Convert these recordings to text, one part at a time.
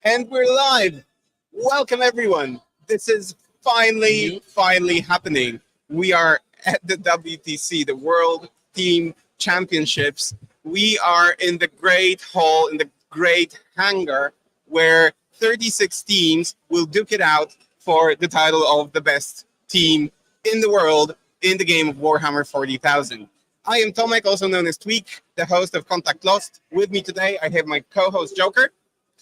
And we're live. Welcome, everyone. This is finally happening. We are at the WTC, the World Team Championships. We are in the great hall, in the great hangar, where 36 teams will duke it out for the title of the best team in the world in the game of Warhammer 40,000. I am Tomek, also known as Tweak, the host of Contact Lost. With me today, I have my co-host Joker.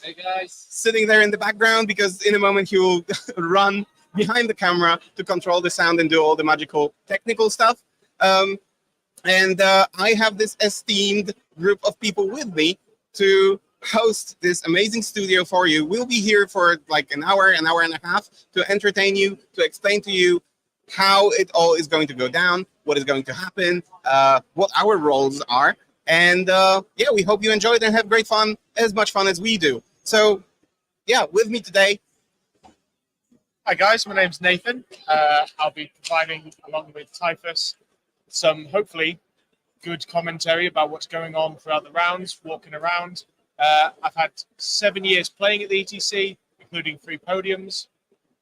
Hey guys. Sitting there in the background because in a moment he will run behind the camera to control the sound and do all the magical technical stuff. I have this esteemed group of people with me to host this amazing studio for you. We'll be here for like an hour and a half to entertain you, to explain to you how it all is going to go down, what is going to happen, what our roles are. And we hope you enjoy it and have great fun, as much fun as we do. So, with me today. Hi guys, my name's Nathan. I'll be providing, along with Typhus, some hopefully good commentary about what's going on throughout the rounds, walking around. I've had 7 years playing at the ETC, including 3 podiums,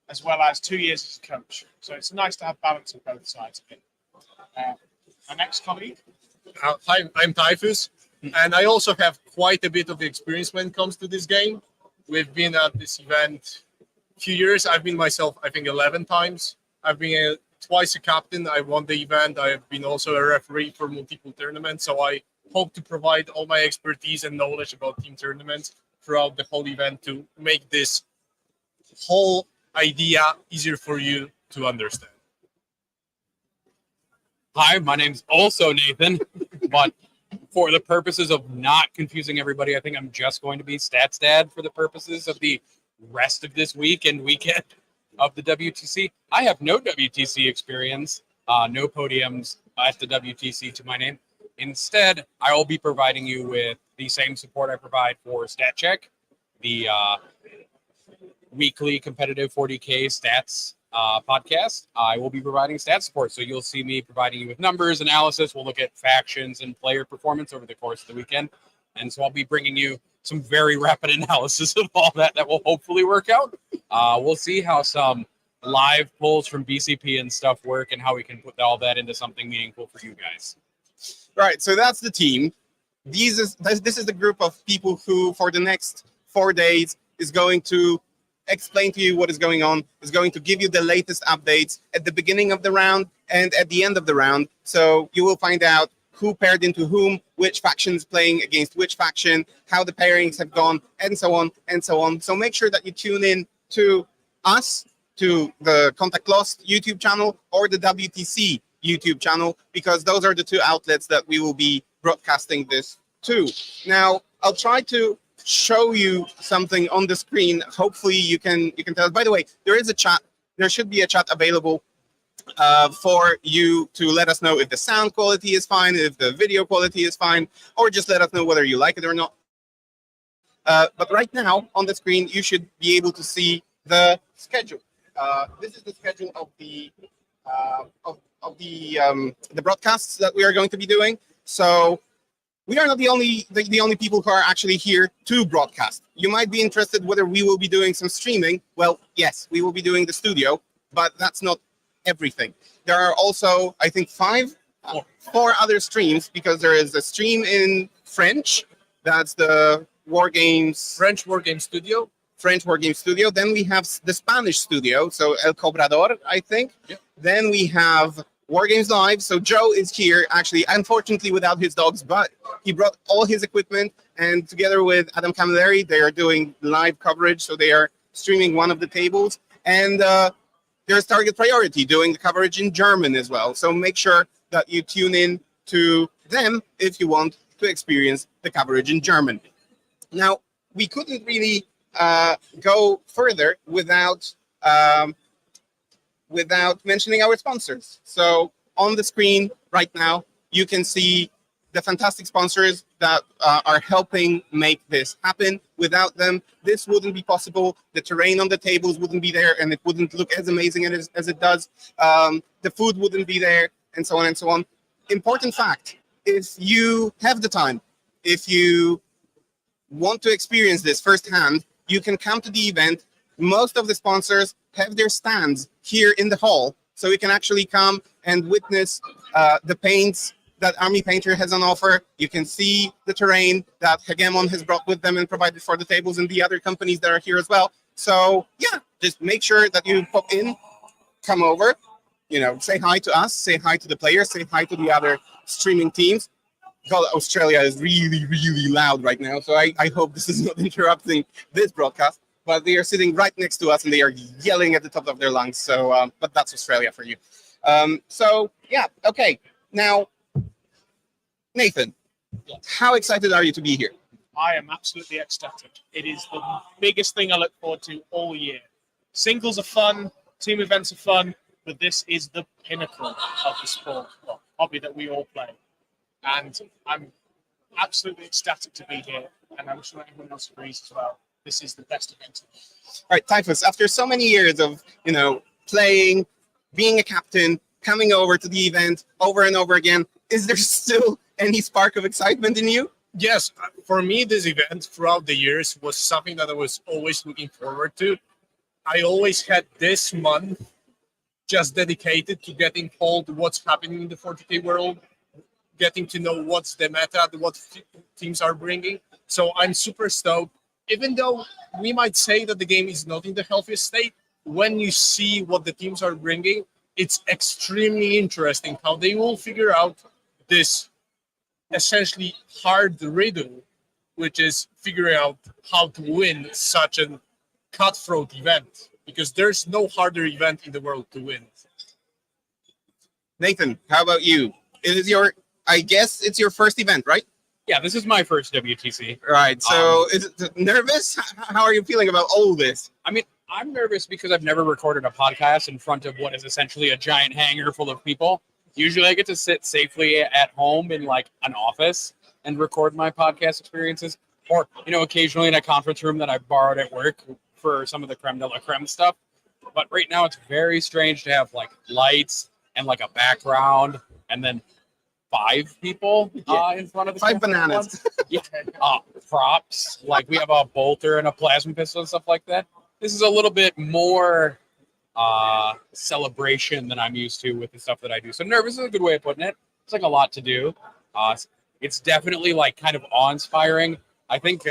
as well as 2 years as a coach. So it's nice to have balance on both sides of it. My next colleague. Hi, I'm Typhus, and I also have quite a bit of experience when it comes to this game. We've been at this event a few years. I've been myself, I think, 11 times. I've been twice a captain. I won the event. I've been also a referee for multiple tournaments, so I hope to provide all my expertise and knowledge about team tournaments throughout the whole event to make this whole idea easier for you to understand. Hi, my name's also Nathan, but for the purposes of not confusing everybody, I think I'm just going to be Stats Dad for the purposes of the rest of this week and weekend of the WTC. I have no WTC experience, no podiums at the WTC to my name. Instead, I will be providing you with the same support I provide for Stat Check, the weekly competitive 40K stats podcast. I will be providing stat support, so you'll see me providing you with numbers, analysis. We'll look at factions and player performance over the course of the weekend, and so I'll be bringing you some very rapid analysis of all that will hopefully work out. We'll see how some live polls from BCP and stuff work and how we can put all that into something meaningful for you guys. Right, so that's the team. This is the group of people who, for the next 4 days, is going to explain to you what is going on, is going to give you the latest updates at the beginning of the round and at the end of the round. So you will find out who paired into whom, which faction is playing against which faction, how the pairings have gone, and so on and so on. So make sure that you tune in to us, to the Contact Lost YouTube channel or the WTC YouTube channel, because those are the 2 outlets that we will be broadcasting this to. Now, I'll try to show you something on the screen. Hopefully you can tell. By the way, there is a chat. There should be a chat available for you to let us know if the sound quality is fine, if the video quality is fine, or just let us know whether you like it or not. But right now on the screen, you should be able to see the schedule. This is the schedule of the broadcasts that we are going to be doing. So we are not the only people who are actually here to broadcast. You might be interested whether we will be doing some streaming. Well, yes, we will be doing the studio, but that's not everything. There are also, I think, 4 other streams, because there is a stream in French. That's the French Wargame Studio. Then we have the Spanish studio, so El Cobrador, I think. Yep. Then we have Wargames Live. So Joe is here, actually, unfortunately without his dogs, but he brought all his equipment, and together with Adam Camilleri, they are doing live coverage. So they are streaming one of the tables, and there's Target Priority doing the coverage in German as well. So make sure that you tune in to them if you want to experience the coverage in German. Now, we couldn't really go further without mentioning our sponsors. So on the screen right now, you can see the fantastic sponsors that are helping make this happen. Without them, this wouldn't be possible. The terrain on the tables wouldn't be there, and it wouldn't look as amazing as it does. The food wouldn't be there, and so on and so on. Important fact, if you have the time, if you want to experience this firsthand, you can come to the event. Most of the sponsors have their stands here in the hall, so you can actually come and witness the paints that Army Painter has on offer. You can see the terrain that Hegemon has brought with them and provided for the tables, and the other companies that are here as well. So yeah, just make sure that you pop in, come over, say hi to us, say hi to the players, say hi to the other streaming teams. God, Australia is really, really loud right now, so I hope this is not interrupting this broadcast. But they are sitting right next to us and they are yelling at the top of their lungs. So, but that's Australia for you. So yeah, okay. Now, Nathan, how excited are you to be here? I am absolutely ecstatic. It is the biggest thing I look forward to all year. Singles are fun, team events are fun, but this is the pinnacle of the sport, hobby that we all play. And I'm absolutely ecstatic to be here, and I'm sure everyone else agrees as well. This is the best event. All right, Typhus, after so many years of, playing, being a captain, coming over to the event over and over again, is there still any spark of excitement in you? Yes, for me, this event throughout the years was something that I was always looking forward to. I always had this month just dedicated to getting told what's happening in the 40K world, getting to know what's the meta, what teams are bringing. So I'm super stoked. Even though we might say that the game is not in the healthiest state, when you see what the teams are bringing, it's extremely interesting how they will figure out this essentially hard riddle, which is figuring out how to win such a cutthroat event, because there's no harder event in the world to win. Nathan, how about you? I guess it's your first event, right? Yeah, this is my first WTC. Right. So is it nervous? How are you feeling about all this? I mean, I'm nervous because I've never recorded a podcast in front of what is essentially a giant hangar full of people. Usually I get to sit safely at home in like an office and record my podcast experiences, or, occasionally in a conference room that I borrowed at work for some of the creme de la creme stuff. But right now it's very strange to have like lights and like a background and then 5 people in front of the 5 bananas. Yeah. Props. Like we have a bolter and a plasma pistol and stuff like that. This is a little bit more celebration than I'm used to with the stuff that I do. So nervous is a good way of putting it. It's like a lot to do. It's definitely like kind of awe-inspiring. I think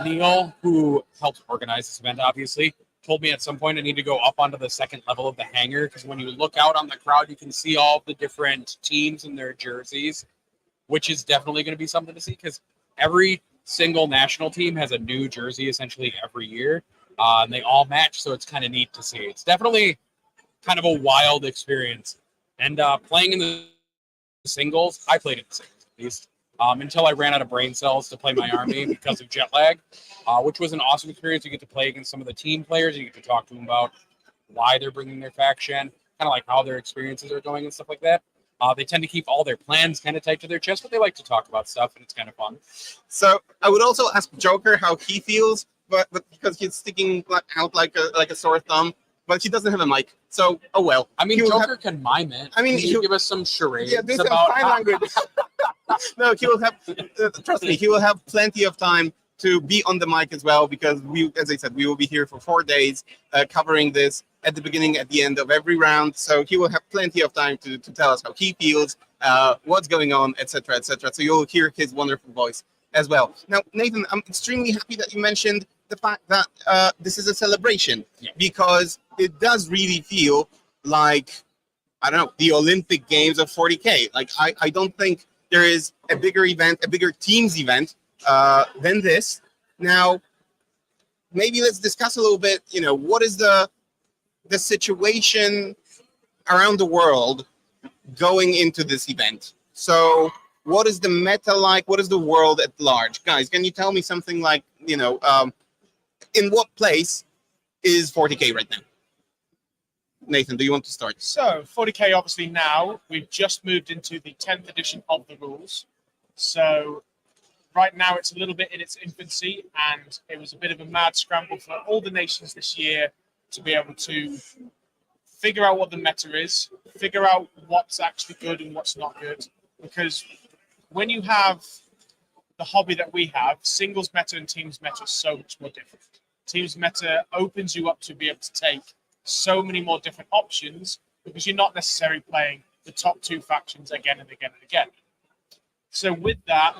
Neil, who helped organize this event, obviously, told me at some point I need to go up onto the second level of the hangar, because when you look out on the crowd, you can see all the different teams and their jerseys, which is definitely going to be something to see, because every single national team has a new jersey essentially every year, and they all match, so it's kind of neat to see. It's definitely kind of a wild experience. And playing in the singles, I played in the singles at least, until I ran out of brain cells to play my army because of jet lag, which was an awesome experience. You get to play against some of the team players, and you get to talk to them about why they're bringing their faction, kind of like how their experiences are going and stuff like that. They tend to keep all their plans kind of tight to their chest, but they like to talk about stuff, and it's kind of fun. So I would also ask Joker how he feels, but because he's sticking out like a sore thumb, but he doesn't have a mic. So, oh well. I mean, Joker can mime it. I mean, he'll give us some charades about sign language. No, he will have. Trust me, he will have plenty of time to be on the mic as well, because we, as I said, we will be here for 4 days covering this at the beginning, at the end of every round. So he will have plenty of time to tell us how he feels, what's going on, etc., etc. So you'll hear his wonderful voice as well. Now, Nathan, I'm extremely happy that you mentioned the fact that this is a celebration, because it does really feel like, I don't know, the Olympic Games of 40K. Like, I don't think there is a bigger event, a bigger teams event than this. Now, maybe let's discuss a little bit, what is the situation around the world going into this event? So what is the meta like? What is the world at large? Guys, can you tell me something like, in what place is 40K right now? Nathan, do you want to start? So 40K, obviously now, we've just moved into the 10th edition of the rules. So right now it's a little bit in its infancy, and it was a bit of a mad scramble for all the nations this year to be able to figure out what the meta is, figure out what's actually good and what's not good. Because when you have the hobby that we have, singles meta and teams meta are so much more different. Teams meta opens you up to be able to take so many more different options because you're not necessarily playing the top two factions again and again and again. So with that,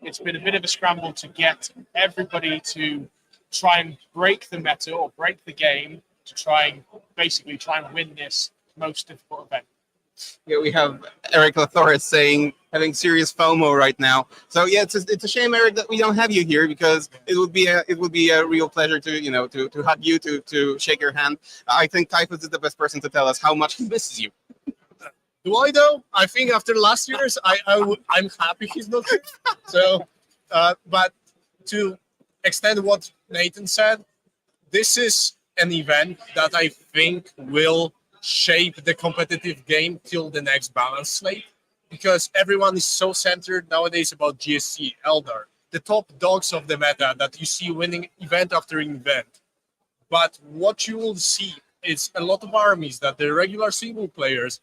it's been a bit of a scramble to get everybody to try and break the meta or break the game to try and win this most difficult event. Yeah, we have Eric Lathoris saying having serious FOMO right now. So yeah, it's a shame, Eric, that we don't have you here because it would be a real pleasure to hug you, to shake your hand. I think Typhus is the best person to tell us how much he misses you. Do I though? I think after last year's, I'm happy he's not here. So, but to extend what Nathan said, this is an event that I think will shape the competitive game till the next balance slate, because everyone is so centered nowadays about GSC, Eldar, the top dogs of the meta that you see winning event after event. But what you will see is a lot of armies that the regular single players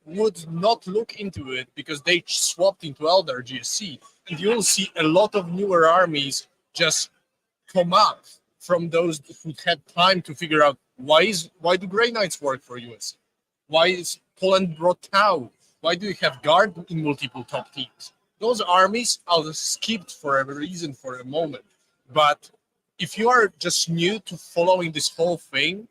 would not look into it because they swapped into Eldar GSC. And you will see a lot of newer armies just come up from those who had time to figure out why do Grey Knights work for US? Why is Poland brought Tau? Why do you have Guard in multiple top teams? Those armies are skipped for a reason for a moment. But if you are just new to following this whole thing,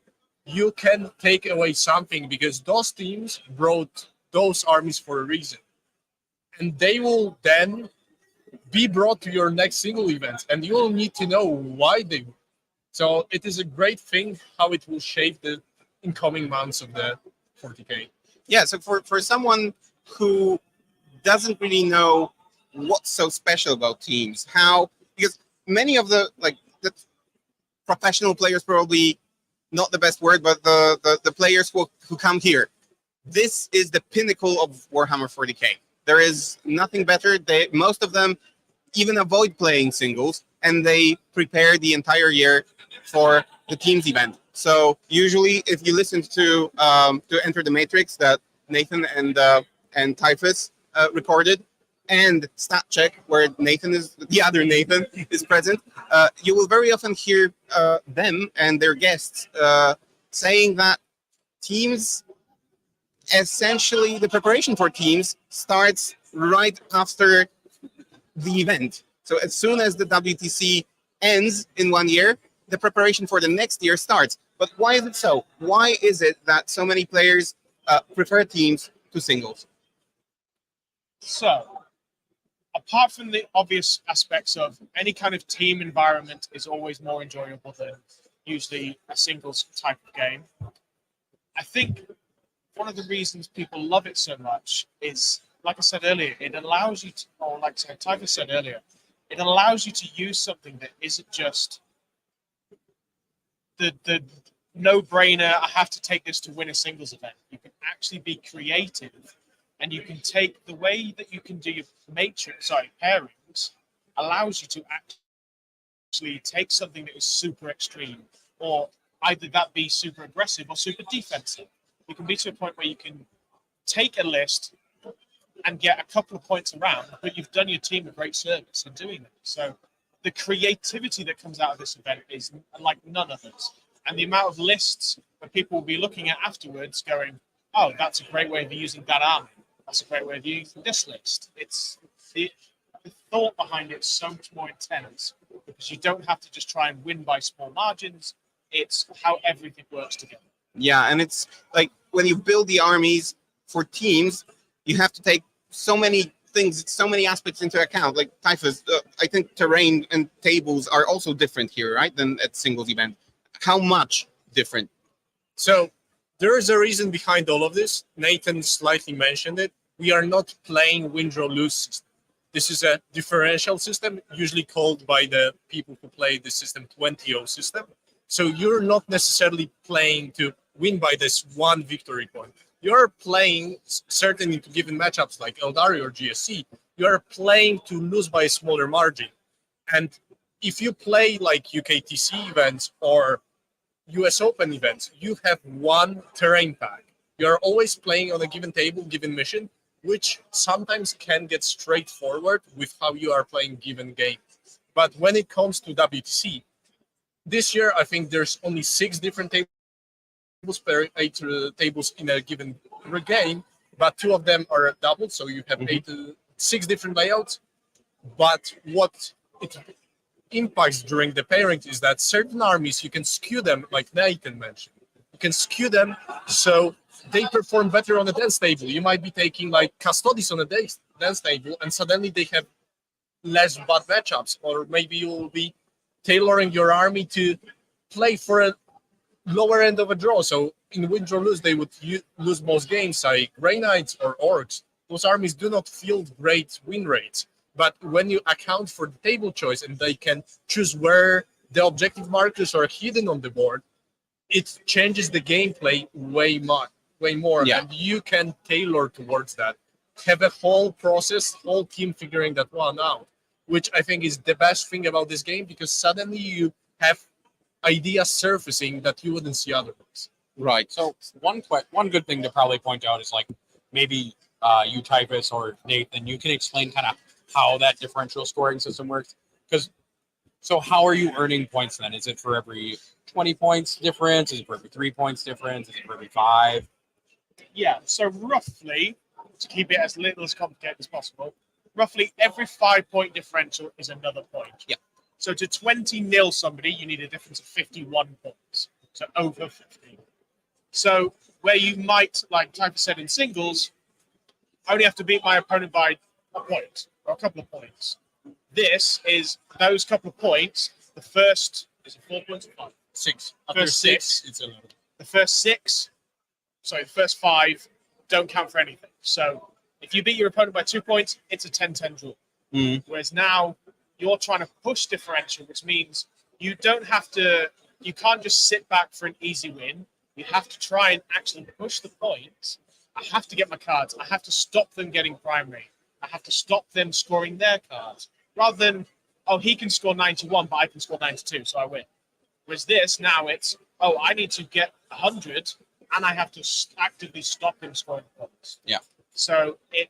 you can take away something because those teams brought those armies for a reason. And they will then be brought to your next single event, and you will need to know why they were. So it is a great thing how it will shape the incoming months of the 40K. Yeah, so for someone who doesn't really know what's so special about teams, because many of the professional players, probably not the best word, but the players who come here, this is the pinnacle of Warhammer 40K. There is nothing better. Most of them even avoid playing singles, and they prepare the entire year for the teams event. So usually, if you listen to Enter the Matrix that Nathan and Typhus recorded, and Stat Check, where the other Nathan is present, you will very often hear them and their guests saying that teams, essentially the preparation for teams starts right after the event. So as soon as the WTC ends in 1 year, the preparation for the next year starts. But why is it so? Why is it that so many players prefer teams to singles? So, apart from the obvious aspects of any kind of team environment is always more enjoyable than usually a singles type of game, I think one of the reasons people love it so much is, like I said earlier, it allows you to, or like Typhus said earlier, it allows you to use something that isn't just the no-brainer, I have to take this to win a singles event. You can actually be creative, and you can take the way that you can do your pairings allows you to actually take something that is super extreme, or either that be super aggressive or super defensive. You can be to a point where you can take a list and get a couple of points around, but you've done your team a great service in doing that. So the creativity that comes out of this event is like none others. And the amount of lists that people will be looking at afterwards going, oh, that's a great way of using that army. That's a great way of using this list. It's the thought behind it is so much more intense because you don't have to just try and win by small margins. It's how everything works together. Yeah, and it's like when you build the armies for teams, you have to take so many things, so many aspects into account. Like Typhus, I think terrain and tables are also different here, right, than at singles event. How much different? So there is a reason behind all of this. Nathan slightly mentioned it. We are not playing win, draw, lose system. This is a differential system, usually called by the people who play the system 20-0 system. So you're not necessarily playing to win by this one victory point. You're playing, certainly to given matchups like Eldari or GSC, you're playing to lose by a smaller margin. And if you play like UKTC events or US Open events, you have one terrain pack. You're always playing on a given table, given mission, which sometimes can get straightforward with how you are playing given game. But when it comes to WTC, this year I think there's only 6 different tables, 8 tables in a given game, but 2 of them are doubled, so you have 6 different layouts. But what it impacts during the pairing is that certain armies, you can skew them, like Nathan mentioned. You can skew them so they perform better on the dance table. You might be taking like Custodes on a dance table, and suddenly they have less bad matchups. Or maybe you will be tailoring your army to play for a lower end of a draw. So in win, draw, lose, they would lose most games, like Grey Knights or Orcs. Those armies do not field great win rates. But when you account for the table choice and they can choose where the objective markers are hidden on the board, it changes the gameplay way more. Yeah. And you can tailor towards that. Have a whole process, whole team figuring that one out, which I think is the best thing about this game, because suddenly you have ideas surfacing that you wouldn't see otherwise. Right. So one good thing to probably point out is like maybe you, Typhus, or Nathan, you can explain kind of how that differential scoring system works. So how are you earning points then? Is it for every 20 points difference? Is it for every 3 points difference? Is it for every 5? Yeah, so roughly, to keep it as little as complicated as possible, roughly every 5-point differential is another point. Yeah. So to 20-0 somebody, you need a difference of 51 points. So over 50. So where you might, like Typhus said in singles, I only have to beat my opponent by a point or a couple of points. This is those couple of points. The first, is it 4 points or 5? 6. After After 6, 6, it's 11. the first 5 don't count for anything. So if you beat your opponent by 2 points, it's a 10-10 draw. Whereas now you're trying to push differential, which means you can't just sit back for an easy win. You have to try and actually push the points. I have to get my cards. I have to stop them getting primary. I have to stop them scoring their cards. Rather than, oh, he can score 91, but I can score 92, so I win. Whereas this, now it's, oh, I need to get 100, and I have to actively stop him scoring points. Yeah. So it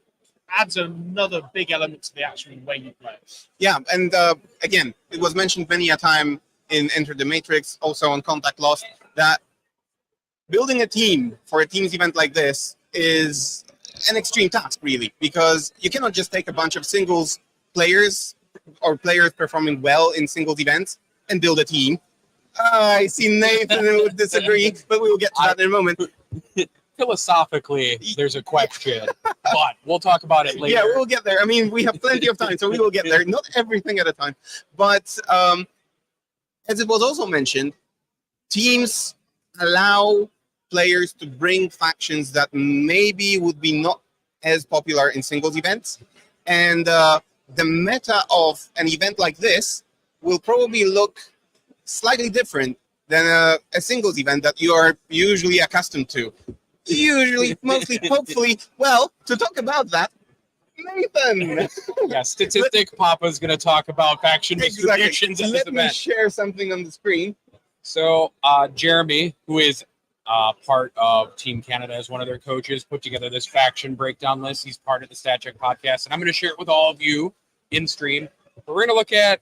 adds another big element to the actual way you play. Yeah, and again, it was mentioned many a time in Enter the Matrix, also on Contact Lost, that building a team for a teams event like this is an extreme task, really, because you cannot just take a bunch of singles players or players performing well in singles events and build a team. I see Nathan would disagree, but we will get to that in a moment. Philosophically, there's a question, but we'll talk about it later. Yeah, we'll get there. I mean, we have plenty of time, so we will get there. Not everything at a time. But as it was also mentioned, teams allow players to bring factions that maybe would be not as popular in singles events. And the meta of an event like this will probably look slightly different than a singles event that you are usually accustomed to. Usually, mostly, hopefully. Well, to talk about that, Nathan. Yeah, Statistic Papa's going to talk about faction distributions at this Let me event. share something on the screen. So Jeremy, who is part of Team Canada as one of their coaches, put together this faction breakdown list. He's part of the Stat Check podcast, and I'm going to share it with all of you in stream. But we're going to look at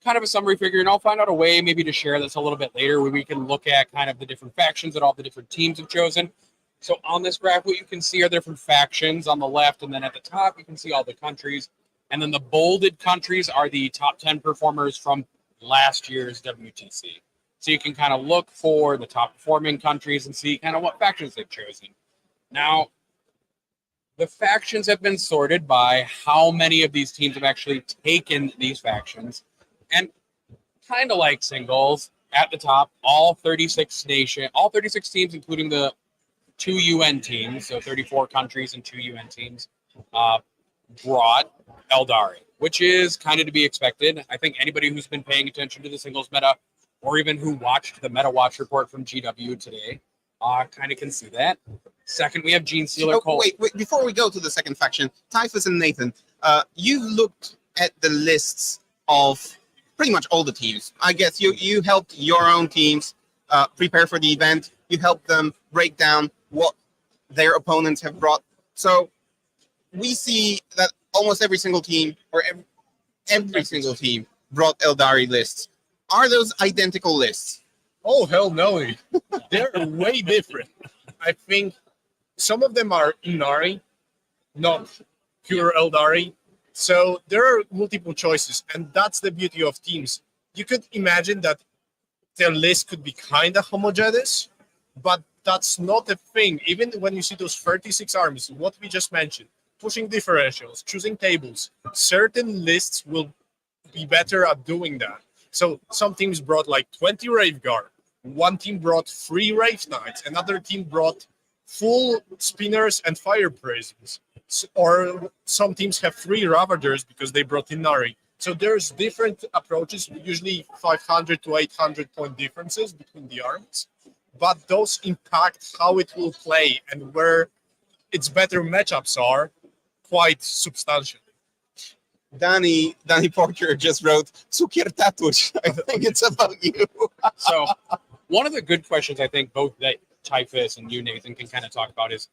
kind of a summary figure, and I'll find out a way maybe to share this a little bit later where we can look at kind of the different factions that all the different teams have chosen. So on this graph, what you can see are different factions on the left, and then at the top, you can see all the countries. And then the bolded countries are the top 10 performers from last year's WTC. So you can kind of look for the top performing countries and see kind of what factions they've chosen. Now, the factions have been sorted by how many of these teams have actually taken these factions. And kind of like singles, at the top, all 36 teams, including the 2 UN teams, so 34 countries and 2 UN teams, brought Eldari, which is kind of to be expected. I think anybody who's been paying attention to the singles meta, or even who watched the Meta Watch report from GW today, kind of can see that. Second, we have Gene Sealer. Wait, before we go to the second faction, Typhus and Nathan, you've looked at the lists of pretty much all the teams. I guess you helped your own teams prepare for the event. You helped them break down what their opponents have brought. So we see that almost every single team, or every single team, brought Eldari lists. Are those identical lists? Oh, hell no. They're way different. I think some of them are Inari, not pure Eldari. So there are multiple choices, and that's the beauty of teams. You could imagine that their list could be kind of homogeneous, but that's not a thing. Even when you see those 36 armies, what we just mentioned, pushing differentials, choosing tables, certain lists will be better at doing that. So some teams brought like 20 Rave Guard, one team brought 3 Rave Knights, another team brought full Spinners and Fire Prisms. Or some teams have 3 Ravagers because they brought Inari. So there's different approaches, usually 500 to 800 point differences between the armies, but those impact how it will play and where its better matchups are quite substantial. Danny Porter just wrote Cukier Tatuś. I think it's about you. So one of the good questions I think both that Typhus and you, Nathan, can kind of talk about is,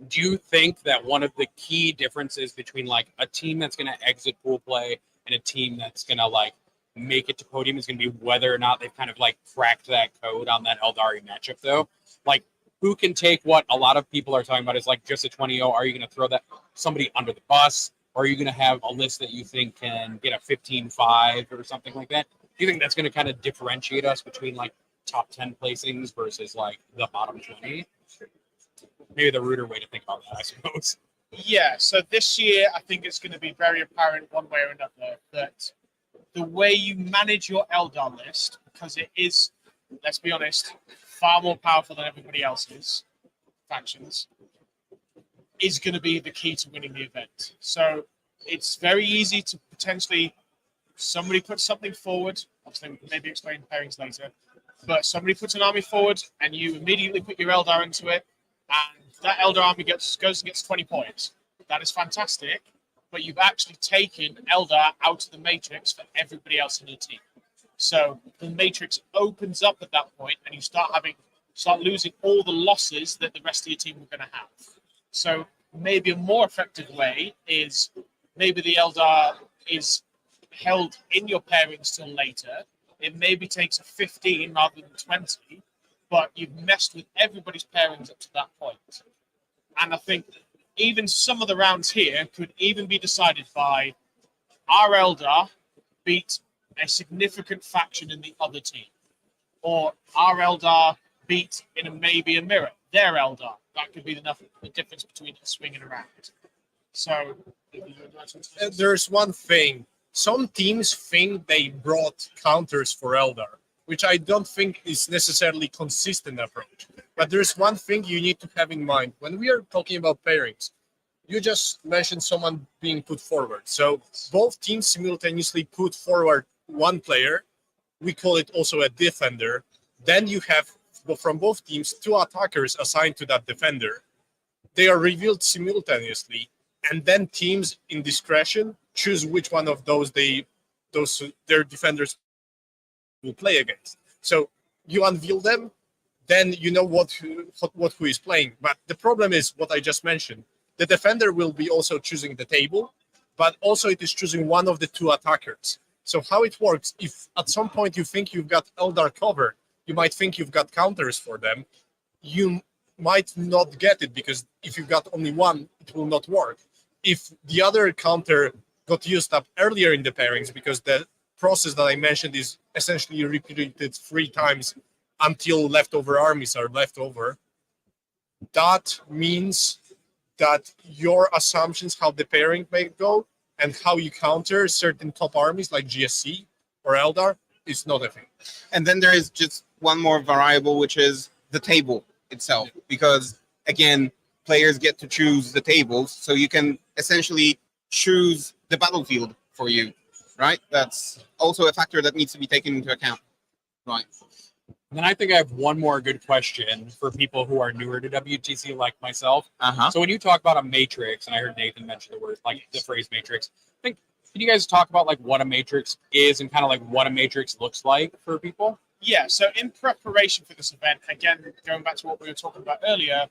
do you think that one of the key differences between like a team that's going to exit pool play and a team that's going to like make it to podium is going to be whether or not they've kind of like cracked that code on that Eldari matchup though? Like, who can take what a lot of people are talking about is like just a 20-0? Are you going to throw that somebody under the bus? Or are you going to have a list that you think can get a 15-5 or something like that? Do you think that's going to kind of differentiate us between like top 10 placings versus like the bottom 20? Maybe the ruder way to think about that, I suppose. Yeah, so this year I think it's going to be very apparent one way or another that the way you manage your Eldar list, because it is, let's be honest, far more powerful than everybody else's factions, is going to be the key to winning the event. So it's very easy to potentially, somebody puts something forward, obviously we can maybe explain pairings later, but somebody puts an army forward and you immediately put your Eldar into it, and that Eldar army goes and gets 20 points. That is fantastic, but you've actually taken Eldar out of the matrix for everybody else in the team. So the matrix opens up at that point, and you start losing all the losses that the rest of your team were going to have. So maybe a more effective way is maybe the Eldar is held in your pairings till later. It maybe takes a 15 rather than 20, but you've messed with everybody's pairings up to that point. And I think even some of the rounds here could even be decided by our Eldar beat a significant faction in the other team, or our Eldar beat maybe a mirror their Eldar. That could be the difference between a swing and a round. So There's one thing. Some teams think they brought counters for Eldar, which I don't think is necessarily consistent approach. But there's one thing you need to have in mind. When we are talking about pairings, you just mentioned someone being put forward. So both teams simultaneously put forward one player. We call it also a defender. Then you have, from both teams, 2 attackers assigned to that defender. They are revealed simultaneously, and then teams in discretion choose which one of those their defenders will play against. So you unveil them, then you know who is playing. But the problem is what I just mentioned. The defender will be also choosing the table, but also it is choosing one of the 2 attackers. So how it works, if at some point you think you've got Eldar covered, you might think you've got counters for them. You might not get it because if you've got only one, it will not work. If the other counter got used up earlier in the pairings because the process that I mentioned is essentially repeated 3 times until leftover armies are left over, that means that your assumptions how the pairing may go and how you counter certain top armies like GSC or Eldar is not a thing. And then there is just one more variable, which is the table itself, because again, players get to choose the tables, so you can essentially choose the battlefield for you, right? That's also a factor that needs to be taken into account, right? And then I think I have one more good question for people who are newer to WTC like myself. So when you talk about a matrix, and I heard Nathan mention the word, like the phrase matrix, I think, can you guys talk about like what a matrix is and kind of like what a matrix looks like for people? Yeah, so in preparation for this event, again, going back to what we were talking about earlier,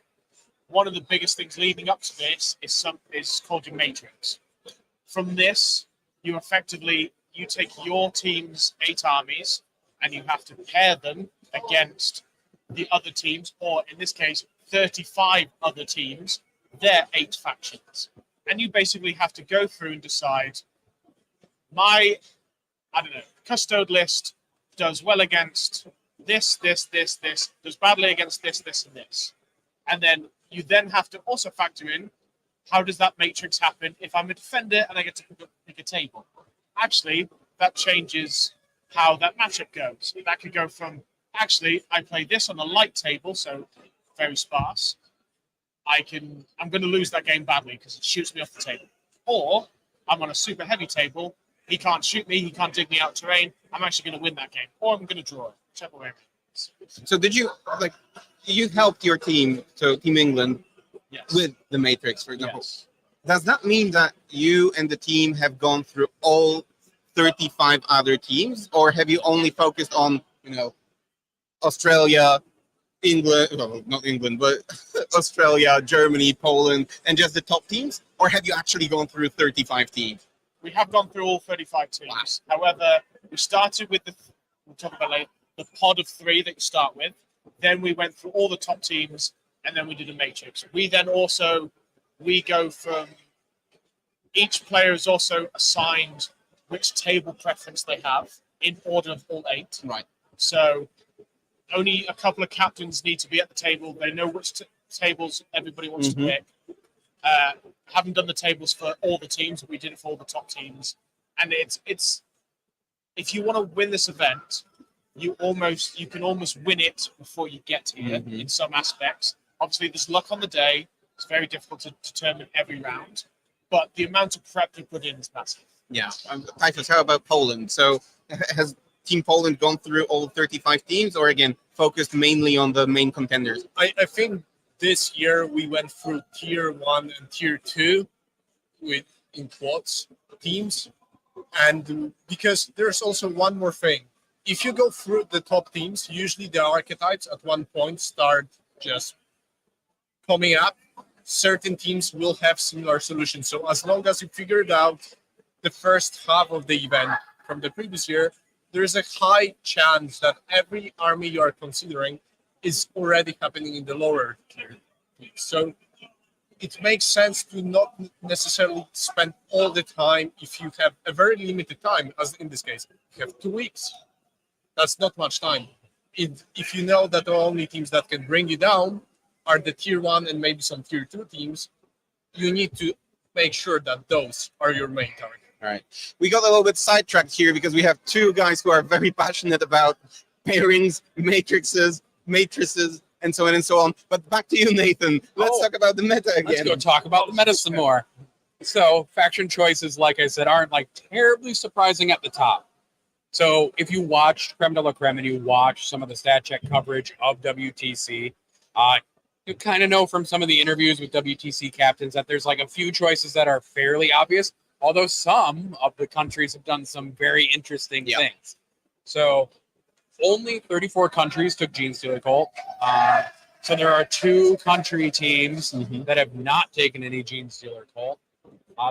one of the biggest things leading up to this is called your matrix. From this, you take your team's 8 armies and you have to pair them against the other teams, or in this case, 35 other teams, their 8 factions. And you basically have to go through and decide, custode list does well against this, does badly against this, and this. And then you then have to also factor in, how does that matrix happen if I'm a defender and I get to pick a table? Actually, that changes how that matchup goes. That could go from, actually, I play this on a light table, so very sparse. I'm going to lose that game badly because it shoots me off the table. Or I'm on a super heavy table. He can't shoot me. He can't dig me out terrain. I'm actually going to win that game, or I'm going to draw it, whichever way. So did you you helped your team, so Team England, Yes. with the matrix, for example? Yes. Does that mean that you and the team have gone through all 35 other teams, or have you only focused on, Australia, England, well, not England, but Australia, Germany, Poland, and just the top teams? Or have you actually gone through 35 teams? We have gone through all 35 teams. Wow. However, we started with we'll talk about later, the pod of 3 that you start with. Then we went through all the top teams, and then we did a matrix. We go from, each player is also assigned which table preference they have in order of all 8. Right. So only a couple of captains need to be at the table. They know which tables everybody wants to pick. Haven't done the tables for all the teams, but we did it for all the top teams. And it's if you want to win this event, you can almost win it before you get here in some aspects. Obviously, there's luck on the day. It's very difficult to determine every round, but the amount of prep you put in is massive. Yeah. Typhus, how about Poland? So has Team Poland gone through all 35 teams, or again, focused mainly on the main contenders? I think this year we went through tier 1 and tier 2 in quads teams. And because there's also one more thing. If you go through the top teams, usually the archetypes at one point start just coming up. Certain teams will have similar solutions. So as long as you figured out the first half of the event from the previous year, there's a high chance that every army you are considering is already happening in the lower tier. So it makes sense to not necessarily spend all the time if you have a very limited time, as in this case, you have 2 weeks. That's not much time. If you know that the only teams that can bring you down are the tier 1 and maybe some tier 2 teams, you need to make sure that those are your main target. All right. We got a little bit sidetracked here because we have 2 guys who are very passionate about pairings, matrices, and so on and so on. But back to you, Nathan. Let's talk about the meta again. Let's go talk about the meta some more. So faction choices, like I said, aren't terribly surprising at the top. So if you watched Creme de la Creme and you watch some of the stat check coverage of WTC, you kind of know from some of the interviews with WTC captains that there's a few choices that are fairly obvious, although some of the countries have done some very interesting things. So only 34 countries took Gene Stealer Cult. So there are 2 country teams that have not taken any Gene Stealer Cult.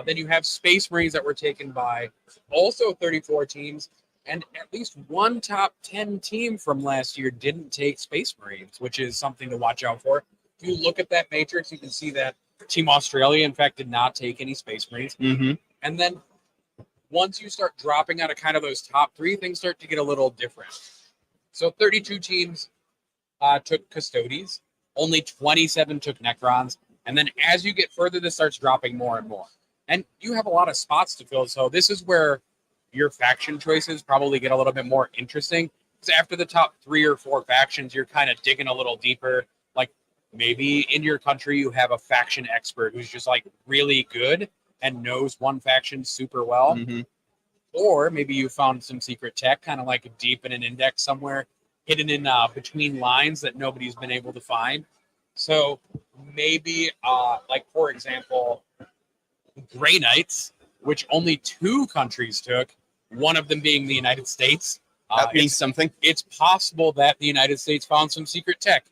Then you have Space Marines that were taken by also 34 teams. And at least one top 10 team from last year didn't take Space Marines, which is something to watch out for. If you look at that matrix, you can see that Team Australia, in fact, did not take any Space Marines. And then once you start dropping out of kind of those top 3, things start to get a little different. So 32 teams took Custodes. Only 27 took Necrons. And then as you get further, this starts dropping more and more. And you have a lot of spots to fill. So this is where your faction choices probably get a little bit more interesting. Because after the top 3 or 4 factions, you're kind of digging a little deeper. Maybe in your country, you have a faction expert who's just really good and knows one faction super well. Or maybe you found some secret tech, kind of deep in an index somewhere, hidden in between lines that nobody's been able to find. So maybe, for example, Grey Knights, which only 2 countries took, one of them being the United States. That means something. It's possible that the United States found some secret tech.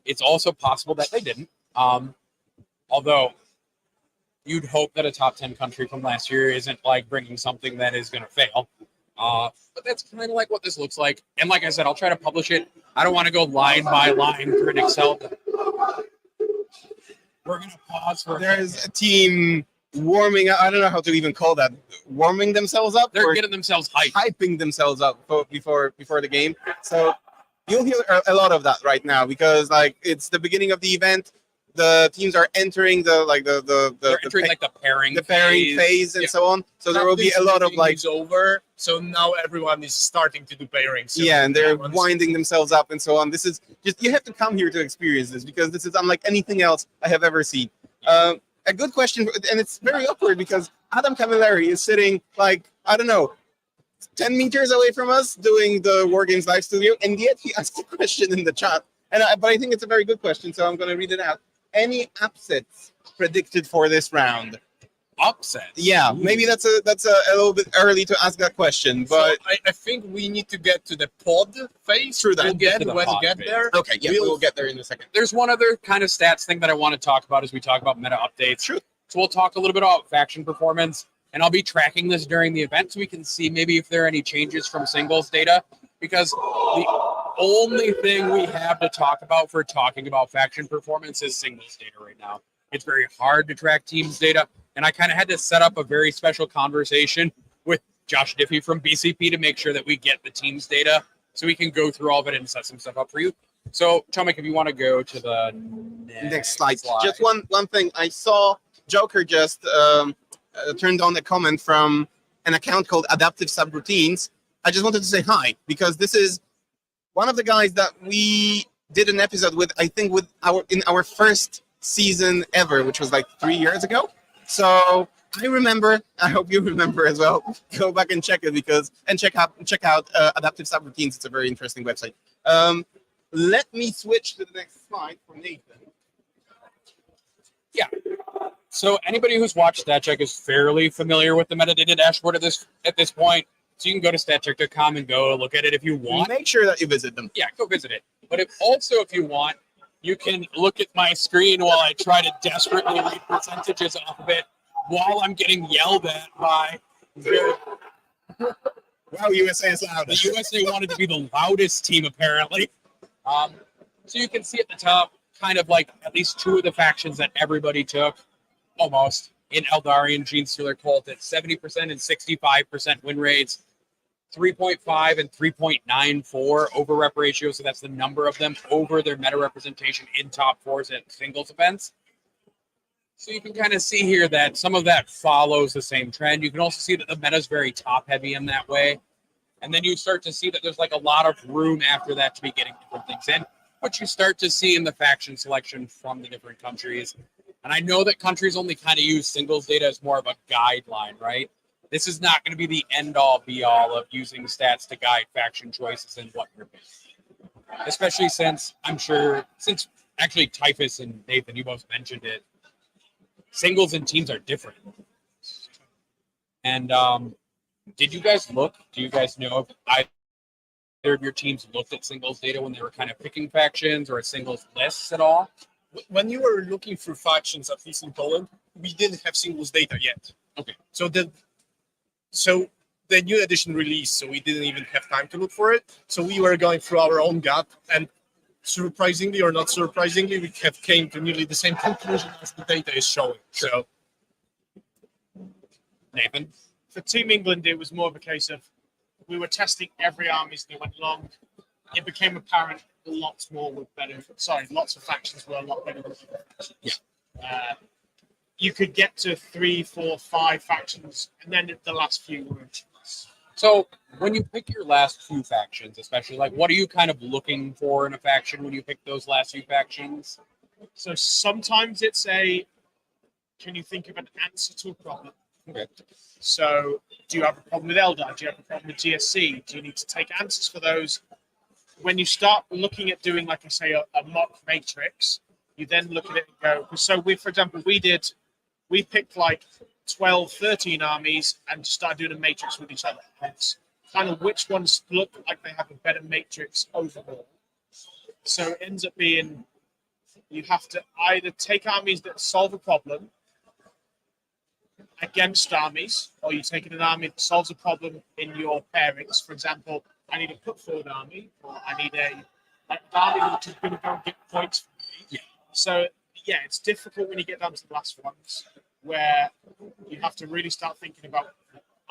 It's also possible that they didn't. Although you'd hope that a top 10 country from last year isn't like bringing something that is going to fail. But that's kind of like what this looks like. And like I said, I'll try to publish it. I don't want to go line by line through an Excel. We're going to pause for There's a team warming up. I don't know how to even call that. Warming themselves up? They're or getting themselves hyped. hyping themselves up before the game. So you'll hear a lot of that right now because like it's the beginning of the event. The teams are entering They're entering like the pairing phase and so on. So there will be a lot of like is over. So now everyone is starting to do pairings. So yeah, and they're everyone's- winding themselves up and so on. This is just you have to come here to experience this because this is unlike anything else I have ever seen. A good question, and it's very awkward because Adam Camilleri is sitting like I don't know, 10 meters away from us doing the War Games Live Studio, and yet he asked a question in the chat. But I think it's a very good question, so I'm going to read it out. Any upsets predicted for this round? Upset. Yeah, maybe that's a little bit early to ask that question, but so I think we need to get to the pod phase. True that. We'll Get to get the when pod get phase. there. okay, yeah, we'll get there in a second. There's one other kind of stats thing that I want to talk about as we talk about meta updates. Sure. So we'll talk a little bit about faction performance, and I'll be tracking this during the event so we can see maybe if there are any changes from singles data, because the only thing we have to talk about for talking about faction performance is singles data right now. It's very hard to track teams data, and I kind of had to set up a very special conversation with Josh Diffie from BCP to make sure that we get the teams data so we can go through all of it and set some stuff up for you. So, Tomek, if you want to go to the Next slide. Just one thing. I saw Joker just turned on a comment from an account called Adaptive Subroutines. I just wanted to say hi because this is one of the guys that we did an episode with. I think in our first season ever, which was like 3 years ago. So I remember. I hope you remember as well. Go back and check it check out Adaptive Subroutines. It's a very interesting website. Let me switch to the next slide for Nathan. Yeah. So anybody who's watched StatCheck is fairly familiar with the metadata dashboard at this point. So you can go to statcheck.com and go look at it if you want. Make sure that you visit them. Yeah, go visit it. But if you want, you can look at my screen while I try to desperately read percentages off of it while I'm getting yelled at by Wow, USA is loud. the USA wanted to be the loudest team apparently. So you can see at the top kind of like at least two of the factions that everybody took almost in Eldarian, Gene Stealer Cult at 70% and 65% win rates, 3.5 and 3.94 over rep ratio. So that's the number of them over their meta representation in top fours at singles events. So you can kind of see here that some of that follows the same trend. You can also see that the meta is very top heavy in that way. And then you start to see that there's like a lot of room after that to be getting different things in, which you start to see in the faction selection from the different countries. And I know that countries only kind of use singles data as more of a guideline, right? This is not going to be the end-all, be-all of using stats to guide faction choices and what you're picking. Especially since actually Typhus and Nathan, you both mentioned it, singles and teams are different. And did you guys look? Do you guys know if either of your teams looked at singles data when they were kind of picking factions or singles lists at all? When you were looking for factions, at least in Poland, we didn't have singles data yet. Okay. So the new edition released, so we didn't even have time to look for it. So we were going through our own gut, and surprisingly or not surprisingly, we have came to nearly the same conclusion as the data is showing. So, Nathan? For Team England, it was more of a case of we were testing every army as they went along. It became apparent lots of factions were a lot better than other factions. Yeah. You could get to 3, 4, 5 factions, and then the last few were less. So when you pick your last few factions, especially, like what are you kind of looking for in a faction when you pick those last few factions? So sometimes it's can you think of an answer to a problem? Okay. So do you have a problem with Eldar? Do you have a problem with GSC? Do you need to take answers for those? When you start looking at doing, like I say, a mock matrix, you then look at it and go, so for example, we picked like 12, 13 armies and started doing a matrix with each other. Hence, kind of which ones look like they have a better matrix overall. So it ends up being you have to either take armies that solve a problem against armies, or you take an army that solves a problem in your pairings. For example, I need a put forward army, or I need an army which is going to go and get points for me. Yeah. So yeah, it's difficult when you get down to the last ones, where you have to really start thinking about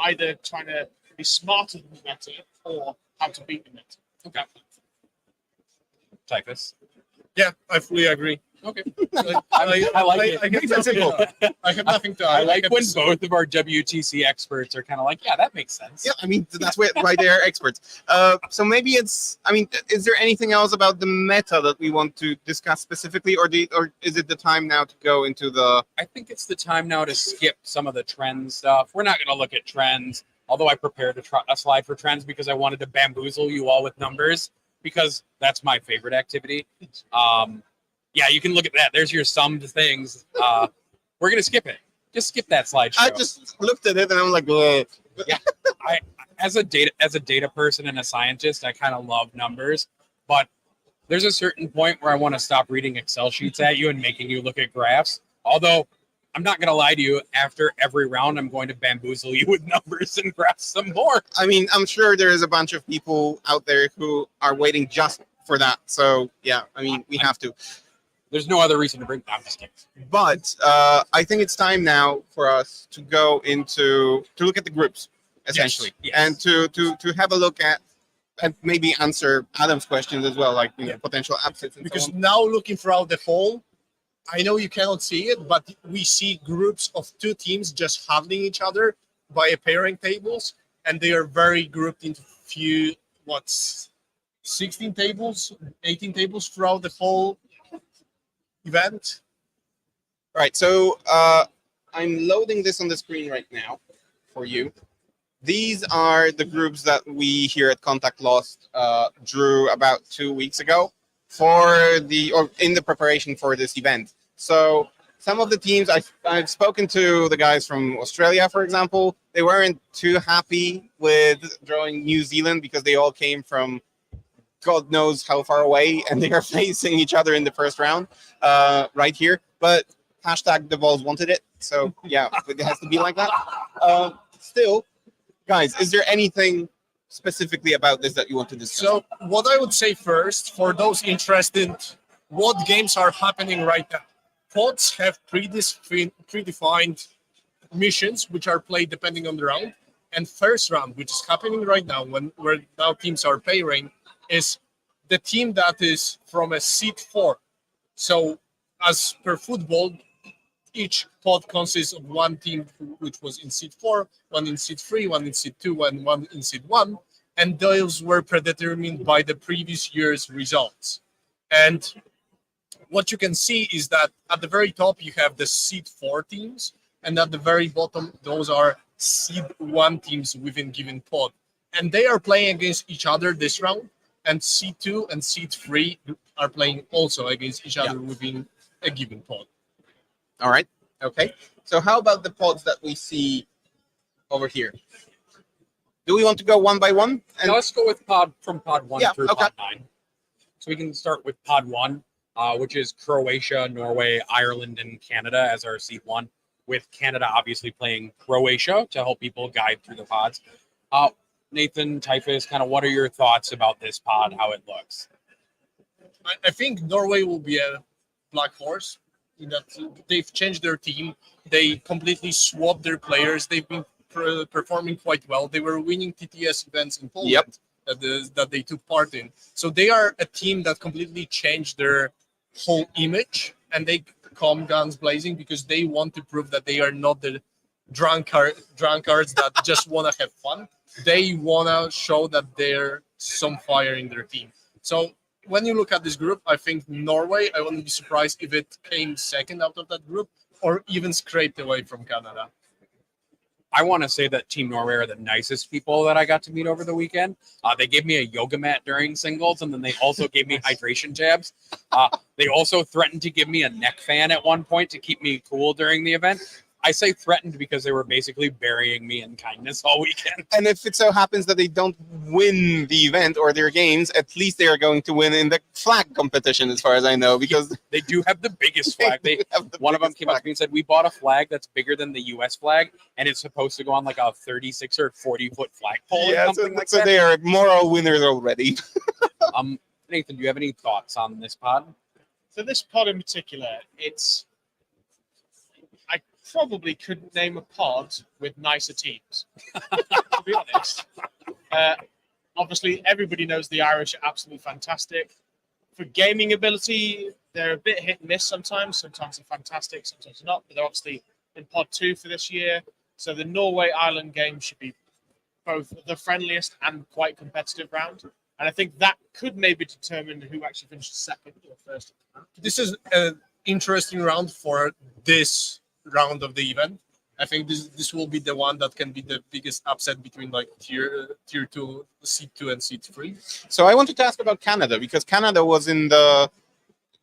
either trying to be smarter than the meta or how to beat the meta. Okay. Typhus. Yeah, I fully agree. Okay. I like it. I have nothing to I add. like have when to- both of our WTC experts are kind of like, yeah, that makes sense. Yeah, I mean that's why they are experts. So maybe it's. I mean, is there anything else about the meta that we want to discuss specifically, or is it the time now to go into the? I think it's the time now to skip some of the trend stuff. We're not going to look at trends, although I prepared a slide for trends because I wanted to bamboozle you all with numbers because that's my favorite activity. Yeah, you can look at that. There's your summed things. We're going to skip it. Just skip that slideshow. I just looked at it and I'm like, "Ugh." As a data person and a scientist, I kind of love numbers, but there's a certain point where I want to stop reading Excel sheets at you and making you look at graphs. Although I'm not going to lie to you, after every round, I'm going to bamboozle you with numbers and graphs some more. I mean, I'm sure there is a bunch of people out there who are waiting just for that. So yeah, I mean, we have to. There's no other reason to bring. I'm just kidding. But I think it's time now for us to go to look at the groups essentially, Yes. and to have a look at and maybe answer Adam's questions as well, like potential upsets. And Because so on. now looking throughout the whole, I know you cannot see it, but we see groups of two teams just huddling each other via pairing tables, and they are very grouped into few 16 tables, 18 tables throughout the whole event. Right. So I'm loading this on the screen right now for you. These are the groups that we here at Contact Lost drew about 2 weeks ago in the preparation for this event. So some of the teams I've spoken to the guys from Australia, for example, they weren't too happy with drawing New Zealand because they all came from God knows how far away, and they are facing each other in the first round right here. But hashtag the Vols wanted it, so yeah, it has to be like that. Still, guys, is there anything specifically about this that you want to discuss? So what I would say first, for those interested, what games are happening right now? Pods have predefined missions which are played depending on the round, and first round, which is happening right now, where now teams are pairing, is the team that is from a seed 4. So as per football, each pod consists of one team which was in seed 4, one in seed 3, one in seed 2, and one in seed 1. And those were predetermined by the previous year's results. And what you can see is that at the very top, you have the seed 4 teams. And at the very bottom, those are seed 1 teams within given pod. And they are playing against each other this round. And seed 2 and seed 3 are playing also against each other within a given pod. All right. Okay. So how about the pods that we see over here? Do we want to go one by one? Now let's go with pod 1 Yeah, through okay. pod 9. So we can start with pod 1, which is Croatia, Norway, Ireland, and Canada as our seed 1, with Canada obviously playing Croatia to help people guide through the pods. Nathan, Typhus, kind of what are your thoughts about this pod, how it looks? I think Norway will be a black horse in that they've changed their team. They completely swapped their players. They've been performing quite well. They were winning TTS events in Poland that they took part in. So they are a team that completely changed their whole image, and they come guns blazing because they want to prove that they are not the drunkards that just want to have fun. They want to show that there's some fire in their team. So when you look at this group, I think Norway, I wouldn't be surprised if it came second out of that group or even scraped away from Canada. I want to say that Team Norway are the nicest people that I got to meet over the weekend. They gave me a yoga mat during singles, and then they also gave me hydration tabs. They also threatened to give me a neck fan at one point to keep me cool during the event. I say threatened because they were basically burying me in kindness all weekend. And if it so happens that they don't win the event or their games, at least they are going to win in the flag competition, as far as I know, because They do have the biggest flag. One of them came up to me and said, "We bought a flag that's bigger than the U.S. flag, and it's supposed to go on like a 36 or 40-foot flagpole or Yeah, something like so that." they are moral winners already. Nathan, do you have any thoughts on this pod? For this pod in particular, I probably couldn't name a pod with nicer teams, to be honest. Obviously, everybody knows the Irish are absolutely fantastic. For gaming ability, they're a bit hit and miss sometimes. Sometimes they're fantastic, sometimes they're not. But they're obviously in pod 2 for this year. So the Norway-Ireland game should be both the friendliest and quite competitive round. And I think that could maybe determine who actually finishes second or first. This is an interesting round for this round of the event. I think this will be the one that can be the biggest upset between like tier 2, seed 2, and seed 3. So I wanted to ask about Canada, because Canada was in the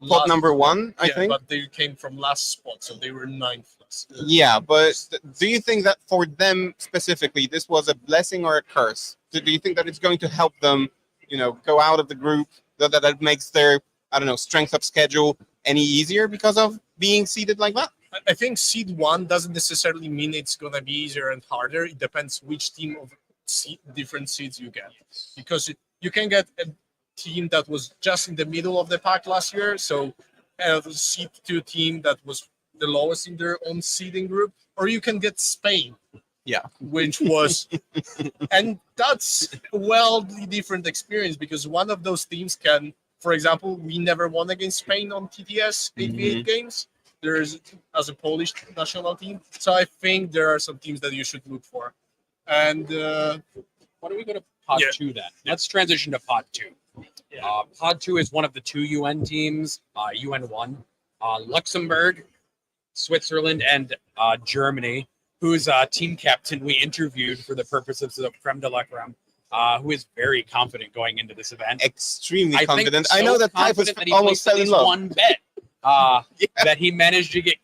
pot number 1, I think. But they came from last spot, so they were 9th last. Yeah, but do you think that for them specifically, this was a blessing or a curse? Do you think that it's going to help them, go out of the group, that makes their, I don't know, strength of schedule any easier because of being seeded like that? I think seed 1 doesn't necessarily mean it's going to be easier and harder. It depends which team of different seeds you get. Because you can get a team that was just in the middle of the pack last year, so a seed 2 team that was the lowest in their own seeding group, or you can get Spain. Yeah. Which was, and that's a wildly different experience, because one of those teams can, for example, we never won against Spain on TTS 8v8 games. There's as a Polish national team. So I think there are some teams that you should look for. And Why don't we go to pod 2 then? Let's transition to pod 2. Yeah. Pod 2 is one of the 2 UN teams, UN 1, Luxembourg, Switzerland, and Germany, whose team captain we interviewed for the purposes of Creme de la Creme, who is very confident going into this event. Extremely confident. So I know that confident Typhus that he almost placed at fell in least love. one bet that he managed to get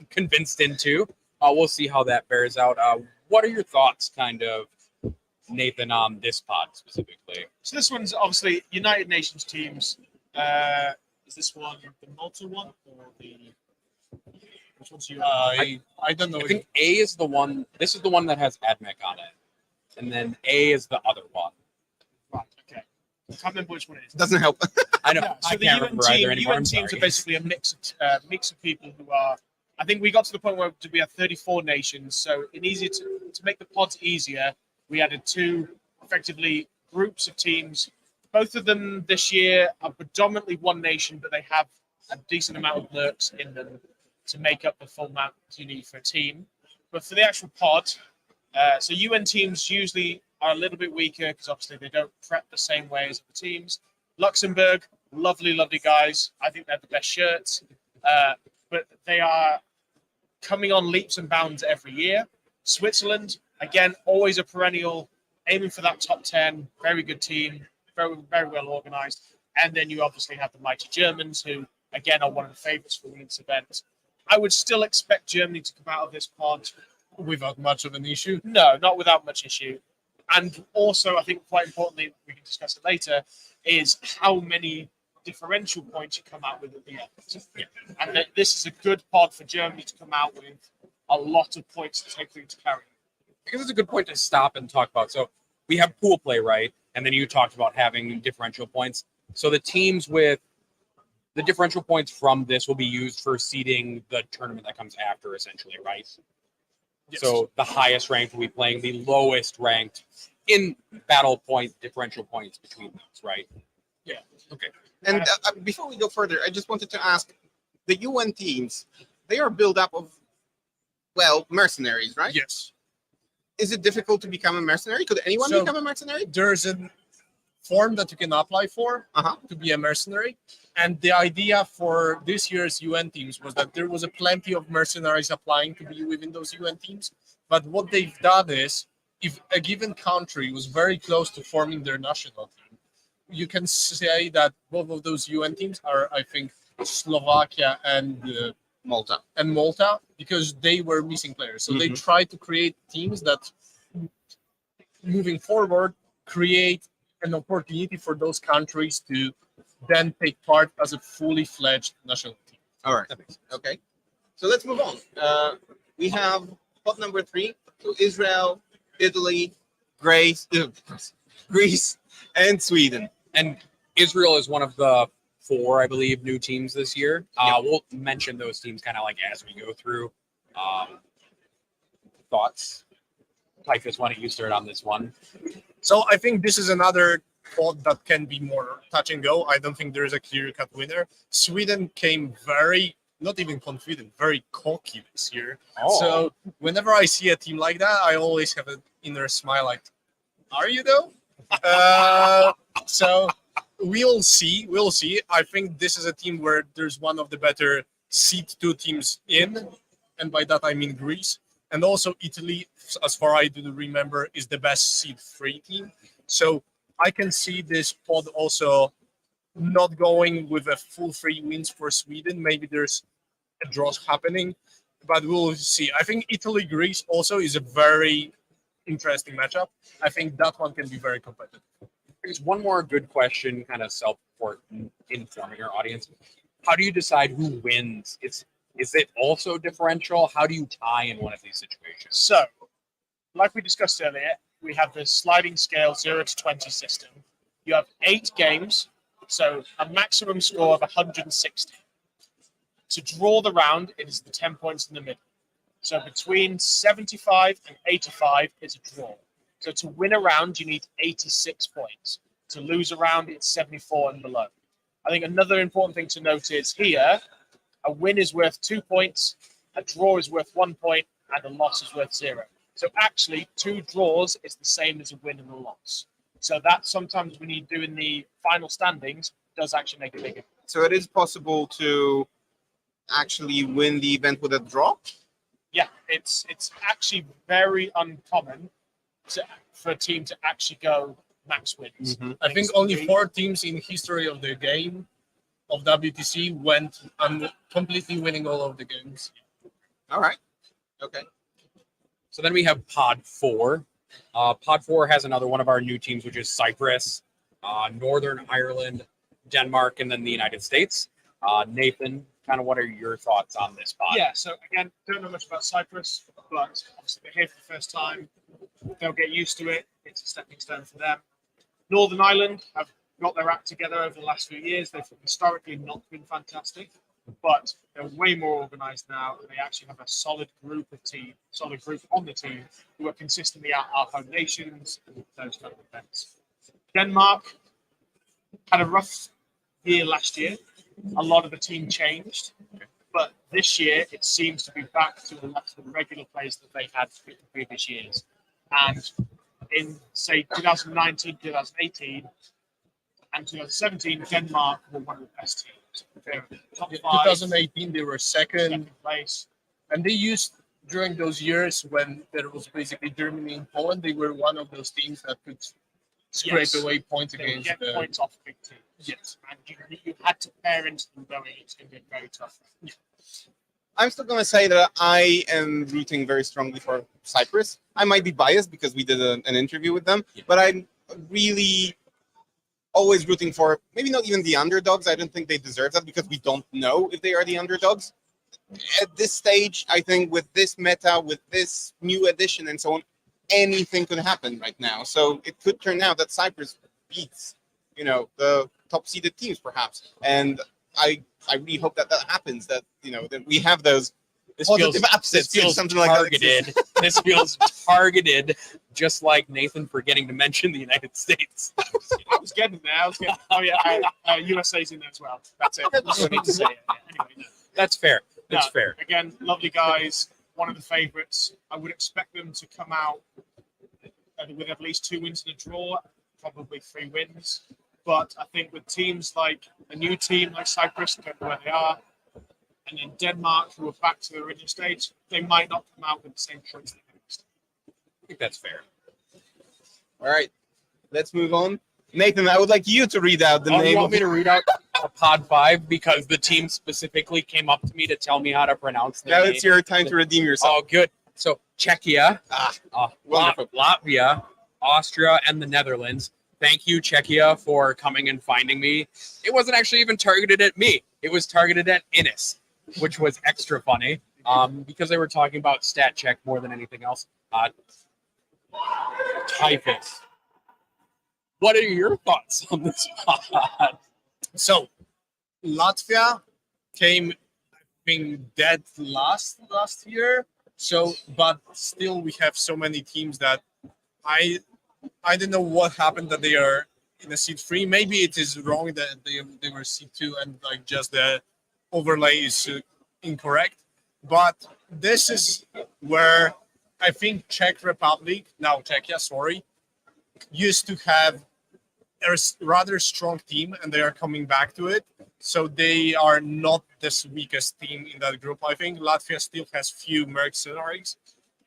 convinced into. We'll see how that bears out. What are your thoughts, kind of, Nathan, on this pod specifically? So this one's obviously United Nations teams. Is this one the Malta one or the? Which one's you? I don't know. I think A is the one. This is the one that has AdMech on it, and then A is the other one. Right. Okay. I can't remember which one it is. Doesn't help. I know. Yeah, so I the can't UN remember either anymore. UN I'm teams sorry. are basically a mix of people who are. I think we got to the point where we have 34 nations. So to make the pods easier, we added 2 effectively groups of teams. Both of them this year are predominantly one nation, but they have a decent amount of lurks in them to make up the full amount you need for a team. But for the actual pod, so UN teams usually are a little bit weaker because obviously they don't prep the same way as the teams. Luxembourg, lovely, lovely guys. I think they have the best shirts, but they are coming on leaps and bounds every year. Switzerland, again, always a perennial, aiming for that top 10, very good team, very, very well organized. And then you obviously have the mighty Germans, who, again, are one of the favorites for this event. I would still expect Germany to come out of this pod without much of an issue. No, not without much issue. And also, I think quite importantly, we can discuss it later, is how many differential points you come out with at the end. Yeah. And that this is a good pod for Germany to come out with a lot of points to take through to carry. Because it's a good point to stop and talk about. So we have pool play, right? And then you talked about having differential points. So the teams with the differential points from this will be used for seeding the tournament that comes after, essentially, right? Yes. So the highest ranked will be playing the lowest ranked in battle point differential points between those, right? Yeah. Okay. And before we go further, I just wanted to ask, the UN teams, they are built up of, well, mercenaries, right? Yes. Is it difficult to become a mercenary? Could anyone become a mercenary? There's a form that you can apply for to be a mercenary. And the idea for this year's UN teams was that there was a plenty of mercenaries applying to be within those UN teams. But what they've done is, if a given country was very close to forming their national team, you can say that both of those UN teams are, I think, Slovakia and Malta. because they were missing players. So they Mhm. tried to create teams that, moving forward, create an opportunity for those countries to then take part as a fully fledged national team. All right. Okay. So let's move on. We have pot number 3. So Israel, Italy, Greece, and Sweden. And Israel is one of the 4, I believe, new teams this year. We'll mention those teams kind of like as we go through. Thoughts? Typhus, why don't you start on this one? So I think this is another pod that can be more touch and go. I don't think there is a clear-cut winner. Sweden came very, not even confident, very cocky this year. Oh. So whenever I see a team like that, I always have an inner smile like, are you though? So we'll see. We'll see. I think this is a team where there's one of the better seed 2 teams in, and by that I mean Greece. And also Italy, as far as I do remember, is the best seed 3 team. So I can see this pod also not going with a full 3 wins for Sweden. Maybe there's a draw happening, but we'll see. I think Italy-Greece also is a very interesting matchup. I think that one can be very competitive. There's one more good question, kind of self-informing our audience. How do you decide who wins? Is it also differential? How do you tie in one of these situations? So, like we discussed earlier, we have the sliding scale 0 to 20 system. You have 8 games, so a maximum score of 160. To draw the round, it is the 10 points in the middle. So between 75 and 85 is a draw. So to win a round, you need 86 points. To lose a round, it's 74 and below. I think another important thing to note is here, a win is worth 2 points, a draw is worth 1 point, and a loss is worth 0. So actually, 2 draws is the same as a win and a loss. So that sometimes when you do in the final standings, does actually make a big difference. So it is possible to actually win the event with a draw? Yeah, it's actually very uncommon for a team to actually go max wins. Mhm. I think only 4 teams in history of the game of WTC went and completely winning all of the games. All right. Okay. So then we have Pod 4. Pod 4 has another one of our new teams, which is Cyprus, Northern Ireland, Denmark, and then the United States. Nathan, kind of what are your thoughts on this pod? Yeah, so again, don't know much about Cyprus, but obviously they're here for the first time. They'll get used to it. It's a stepping stone for them. Northern Ireland have got their act together over the last few years. They've historically not been fantastic, but they're way more organized now, and they actually have a solid group on the team who are consistently at our home nations and those kind of events. Denmark had a rough year last year. A lot of the team changed, but this year it seems to be back to a lot of the regular players that they had in previous years. And in, say, 2019, 2018, and 2017, Denmark were one of the best teams. They were top 5, 2018, they were second place. and they used during those years when there was basically Germany and Poland, they were one of those teams that could scrape Yes. away points They would against get the points off big teams. Yes. And you had to pair into them going, it's going to be very tough. Yeah. I'm still going to say that I am rooting very strongly for Cyprus. I might be biased because we did an interview with them, but I'm really always rooting for maybe not even the underdogs. I don't think they deserve that because we don't know if they are the underdogs. At this stage, I think with this meta, with this new addition and so on, anything could happen right now. So it could turn out that Cyprus beats, the top seeded teams perhaps. And I really hope that happens, that, that we have those positive upsets. This feels something targeted. like that. This feels targeted, just like Nathan forgetting to mention the United States. I was getting there. Oh, yeah. USA's in there as well. That's it. I don't need to say it. Anyway, no. That's fair. That's No, fair. Again, lovely guys. One of the favourites. I would expect them to come out with at least 2 wins and a draw, probably 3 wins. But I think with teams like a new team like Cyprus, don't know where they are, and then Denmark, who are back to the original stage, they might not come out with the same points they had. I think that's fair. All right, let's move on. Nathan, I would like you to read out the You name want of me to read out? Pod 5 because the team specifically came up to me to tell me how to pronounce the Now name. it's your time to redeem yourself. Oh, good. So Czechia, Wonderful. Latvia, Austria, and the Netherlands. Thank you, Czechia, for coming and finding me. It wasn't actually even targeted at me. It was targeted at Innis, which was extra funny because they were talking about stat check more than anything else. Typhus. What are your thoughts on this pod? So Latvia came, I think, dead last year. So, but still, we have so many teams that I don't know what happened that they are in a seed 3. Maybe it is wrong that they were seed 2 and like just the overlay is incorrect. But this is where I think Czech Republic, now Czechia, sorry, used to have a rather strong team, and they are coming back to it. So they are not the weakest team in that group. I think Latvia still has few mercenaries.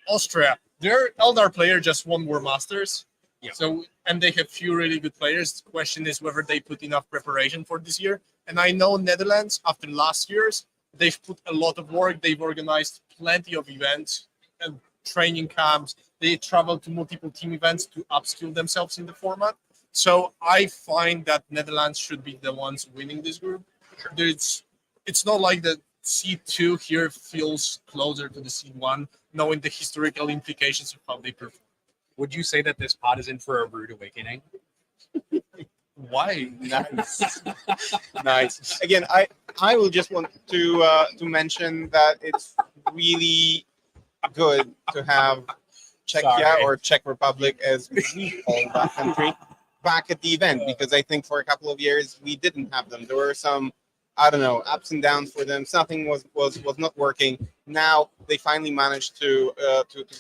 Austria, their elder player just won War Masters. Yeah. So, and they have few really good players. The question is whether they put enough preparation for this year. And I know Netherlands, after last year's, they've put a lot of work. They've organized plenty of events and training camps. They travel to multiple team events to upskill themselves in the format. So I find that Netherlands should be the ones winning this group. It's not like the seed 2 here feels closer to the seed 1, knowing the historical implications of how they perform. Would you say that this pod is in for a rude awakening? Why? Nice. Nice. Again, I will just want to mention that it's really good to have Czechia Sorry. or Czech Republic, as we call that country, back at the event, because I think for a couple of years we didn't have them. There were some, I don't know, ups and downs for them. Something was not working. Now they finally managed to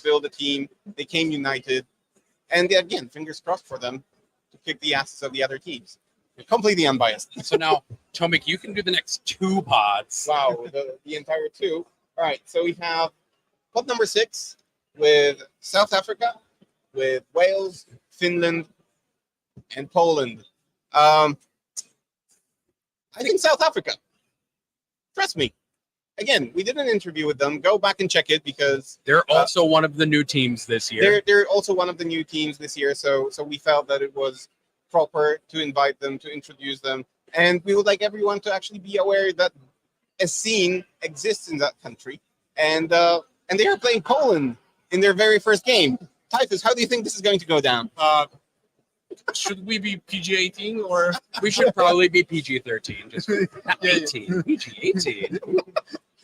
build a team. They came united, and again, fingers crossed for them to kick the asses of the other teams. Completely unbiased. So now, Tomik, you can do the next 2 pods. Wow, the entire 2. All right, so we have pod number 6 with South Africa, with Wales, Finland, and Poland. I think South Africa. Trust me. Again, we did an interview with them. Go back and check it because They're also one of the new teams this year. they're also one of the new teams this year. So we felt that it was proper to invite them, to introduce them, and we would like everyone to actually be aware that a scene exists in that country, and they are playing Poland in their very first game. Typhus, how do you think this is going to go down? Should we be PG-18 or? We should probably be PG-13. Just not Yeah, 18. PG-18.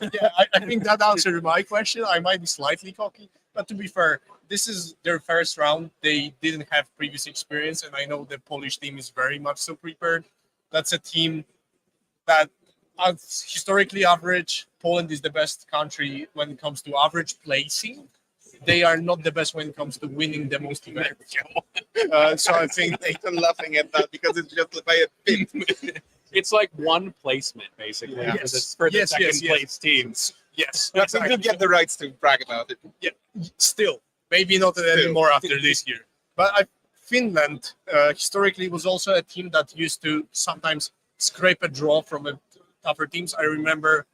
Yeah, I think that answered my question. I might be slightly cocky, but to be fair, this is their first round. They didn't have previous experience, and I know the Polish team is very much so prepared. That's a team that is historically average. Poland is the best country when it comes to average placing. They are not the best when it comes to winning the most events. So I think Nathan laughing at that because it's just by a bit. It's like one placement, basically, Yeah. for the Yes, second yes, yes. place teams. yes, But we do get the rights to brag about it. still maybe not anymore after this year. But Finland historically was also a team that used to sometimes scrape a draw from tougher teams. I remember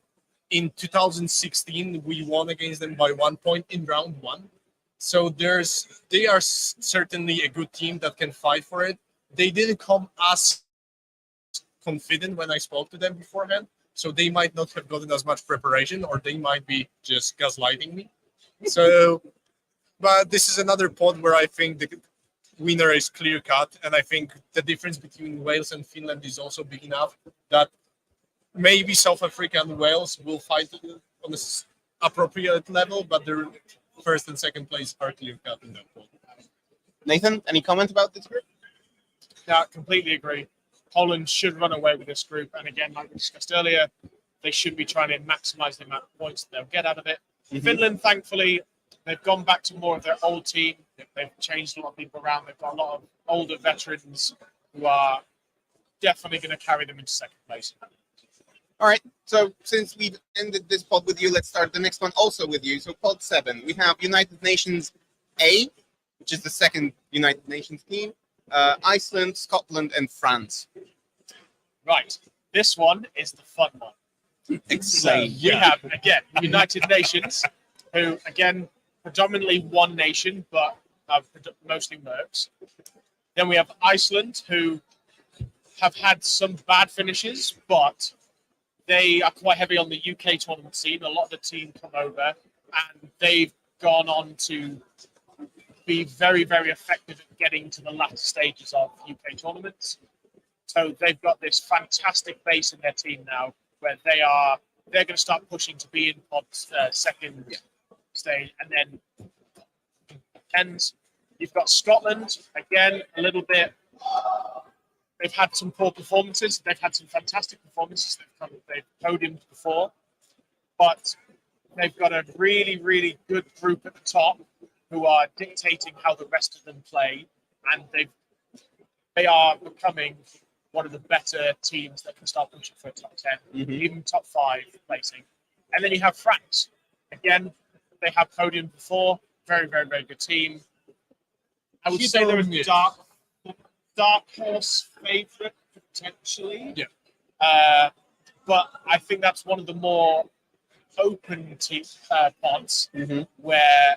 in 2016 we won against them by 1 point in round 1. So they are certainly a good team that can fight for it. They didn't come as confident when I spoke to them beforehand, so they might not have gotten as much preparation, or they might be just gaslighting me. So, but this is another pod where I think the winner is clear cut, and I think the difference between Wales and Finland is also big enough that maybe South Africa and Wales will fight on an appropriate level, but their first and second place are clear cut in that pod. Nathan, any comment about this group? Yeah, completely agree. Poland should run away with this group. And again, like we discussed earlier, they should be trying to maximize the amount of points that they'll get out of it. Mhm. Finland, thankfully, they've gone back to more of their old team. They've changed a lot of people around. They've got a lot of older veterans who are definitely going to carry them into second place. All right. So since we've ended this pod with you, let's start the next one also with you. So pod 7, we have United Nations A, which is the second United Nations team, Iceland, Scotland, and France. Right. This one is the fun one. So Explain. we have, again, United Nations, who, again, predominantly one nation, but have mostly mercs. Then we have Iceland, who have had some bad finishes, but they are quite heavy on the UK tournament scene. A lot of the team come over, and they've gone on to be very, very effective at getting to the latter stages of UK tournaments. So they've got this fantastic base in their team now, where they're going to start pushing to be in pod's second stage, and then ends. You've got Scotland again, a little bit. They've had some poor performances. They've had some fantastic performances. They've podiumed before, but they've got a really, really good group at the top who are dictating how the rest of them play, and they are becoming one of the better teams that can start pushing for a top 10, even top 5 placing. And then you have France. Again, they have podiumed before. Very, very, very good team. I would say they're a dark horse favorite, potentially. Yeah. But I think that's one of the more open pods where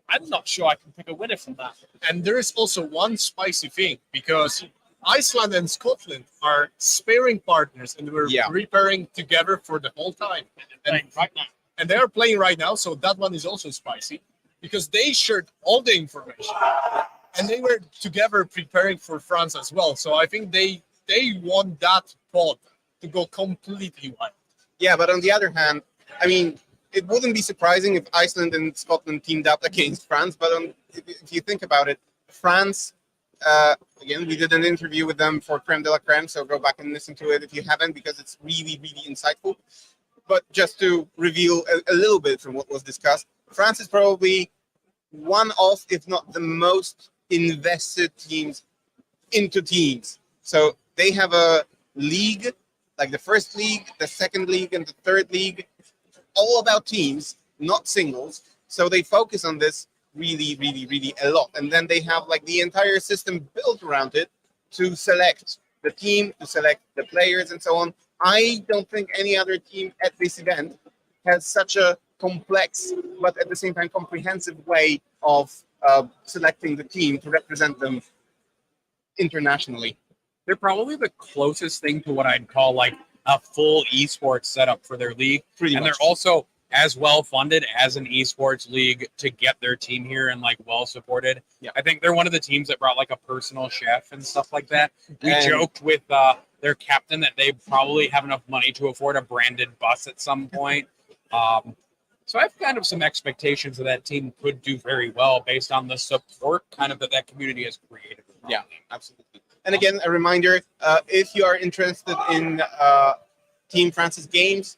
I'm not sure I can pick a winner from that. And there is also one spicy thing, because Iceland and Scotland are sparring partners, and we're preparing together for the whole time. And right now. And they are playing right now, so that one is also spicy, because they shared all the information, and they were together preparing for France as well. So I think they want that pod to go completely wild. Yeah, but on the other hand, I mean, it wouldn't be surprising if Iceland and Scotland teamed up against France. But if you think about it, France, again, we did an interview with them for Creme de la Creme, so go back and listen to it if you haven't, because it's really, really insightful. But just to reveal a little bit from what was discussed, France is probably one of, if not the most invested teams into teams. So they have a league, like the first league, the second league, and the third league, all about teams, not singles. So they focus on this really, really, really a lot. And then they have like the entire system built around it to select the team, to select the players, and so on. I don't think any other team at this event has such a complex, but at the same time comprehensive way of selecting the team to represent them internationally. They're probably the closest thing to what I'd call like a full esports setup for their league. Pretty and much. They're also as well funded as an esports league to get their team here and like well supported. Yeah. I think they're one of the teams that brought like a personal chef and stuff like that. We And- joked with their captain that they probably have enough money to afford a branded bus at some point. So I have kind of some expectations that that team could do very well based on the support kind of that community has created. Yeah, absolutely. And again, a reminder, if you are interested in Team France's games,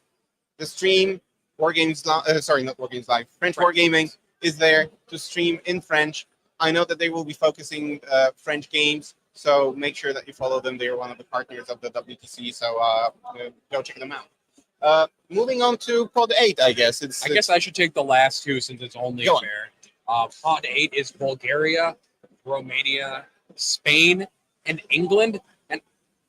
the stream, not War Games Live, French Wargaming is there to stream in French. I know that they will be focusing French games, so make sure that you follow them. They are one of the partners of the WTC, so go check them out. Moving on to Pod 8, I guess. I guess I should take the last two since it's only Go on. fair. Pod 8 is Bulgaria, Romania, Spain, and England. And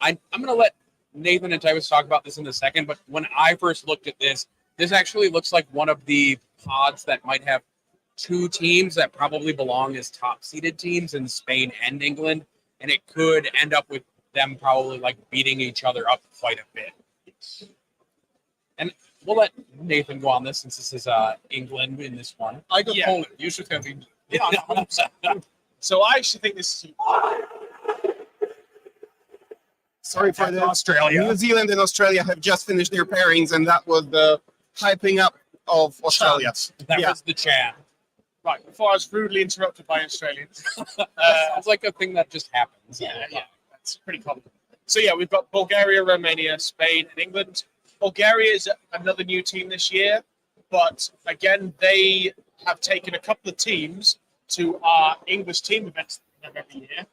I'm going to let Nathan and Tyvus talk about this in a second, but when I first looked at this actually looks like one of the pods that might have two teams that probably belong as top-seeded teams in Spain and England, and it could end up with them probably like beating each other up quite a bit. And we'll let Nathan go on this since this is England in this one. I got Yeah. Poland. You should have England. Yeah, 100%. So I actually think this is Sorry for the Australia. New Zealand and Australia have just finished their pairings, and that was the hyping up of Australia. That Yeah. was the chat. right. Before I was rudely interrupted by Australians. Sounds like a thing that just happens. Yeah, that's pretty common. So yeah, we've got Bulgaria, Romania, Spain, and England. Bulgaria is another new team this year, but again, they have taken a couple of teams to our English team events every year,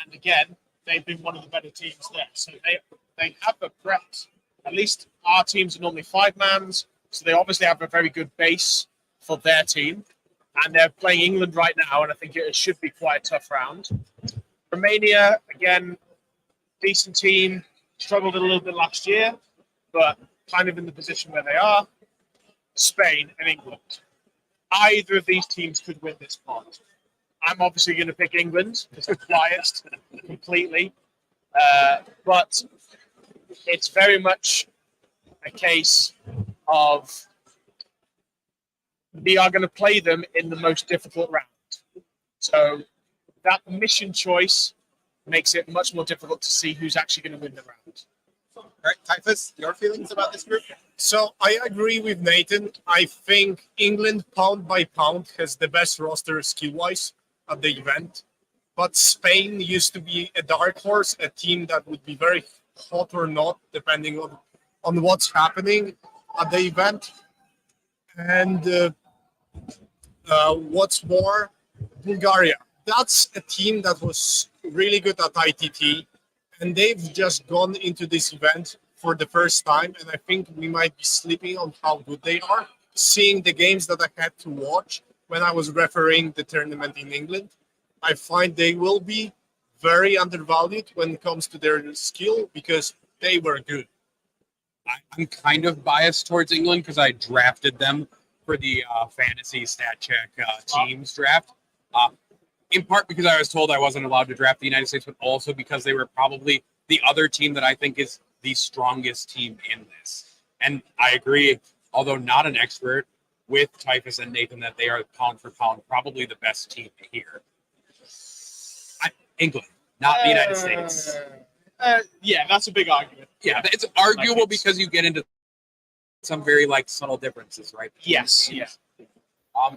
and again, they've been one of the better teams there. So they have a breadth. At least our teams are normally 5-mans, so they obviously have a very good base for their team, and they're playing England right now, and I think it should be quite a tough round. Romania, again, decent team, struggled a little bit last year, but kind of in the position where they are. Spain and England. Either of these teams could win this pod. I'm obviously going to pick England because I'm biased completely. But it's very much a case of we are going to play them in the most difficult round. So that mission choice makes it much more difficult to see who's actually going to win the round. All right, Typhus, your feelings about this group? So I agree with Nathan. I think England, pound by pound, has the best roster skill-wise at the event. But Spain used to be a dark horse, a team that would be very hot or not, depending on what's happening at the event. And what's more, Bulgaria. That's a team that was really good at ITT, and they've just gone into this event for the first time, and I think we might be sleeping on how good they are. Seeing the games that I had to watch when I was refereeing the tournament in England, I find they will be very undervalued when it comes to their skill because they were good. I'm kind of biased towards England because I drafted them for the fantasy stat check teams draft. In part because I was told I wasn't allowed to draft the United States, but also because they were probably the other team that I think is the strongest team in this. And I agree, although not an expert, with Typhus and Nathan that they are pound for pound probably the best team here. England, not the United States. Yeah, that's a big argument. Yeah, it's arguable because you get into some very subtle differences, right? Yes, yeah.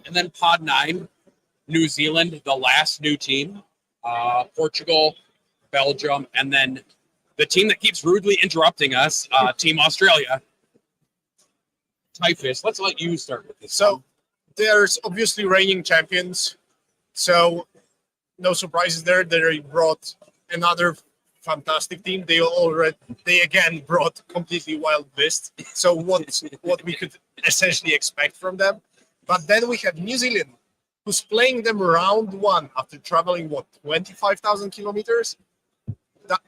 And then Pod 9, New Zealand, the last new team, Portugal, Belgium, and then the team that keeps rudely interrupting us, Team Australia. Typhus, let's let you start with this. So there's obviously reigning champions. So no surprises there. They brought another fantastic team. They again brought completely wild beasts. So what we could essentially expect from them. But then we have New Zealand, who's playing them round one after traveling 25,000 kilometers.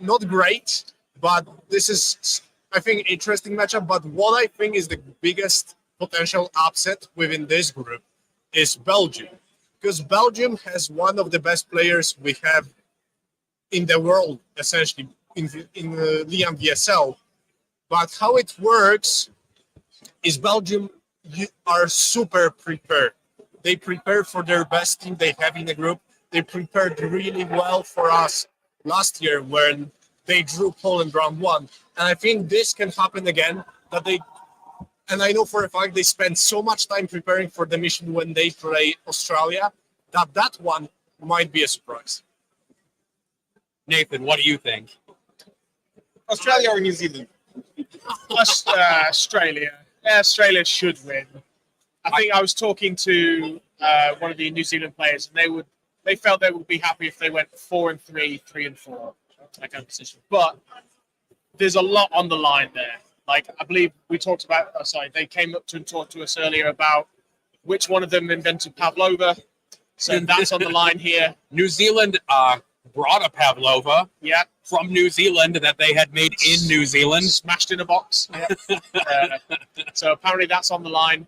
Not great, but this is, I think, interesting matchup. But what I think is the biggest potential upset within this group is Belgium, because Belgium has one of the best players we have in the world, essentially, in Liam VSL. But how it works is Belgium are super prepared. They prepare for their best team they have in the group. They prepared really well for us last year when they drew Poland round one. And I think this can happen again, and I know for a fact they spend so much time preparing for the mission when they play Australia, that one might be a surprise. Nathan, what do you think? Australia or New Zealand? Australia. Australia should win. I think I was talking to one of the New Zealand players, and they felt they would be happy if they went 4-3, 3-4, that kind of position. But there's a lot on the line there. I believe we talked about. They came up to and talked to us earlier about which one of them invented pavlova. So that's on the line here. New Zealand brought a pavlova from New Zealand that they had made in New Zealand. Smashed in a box. So apparently that's on the line.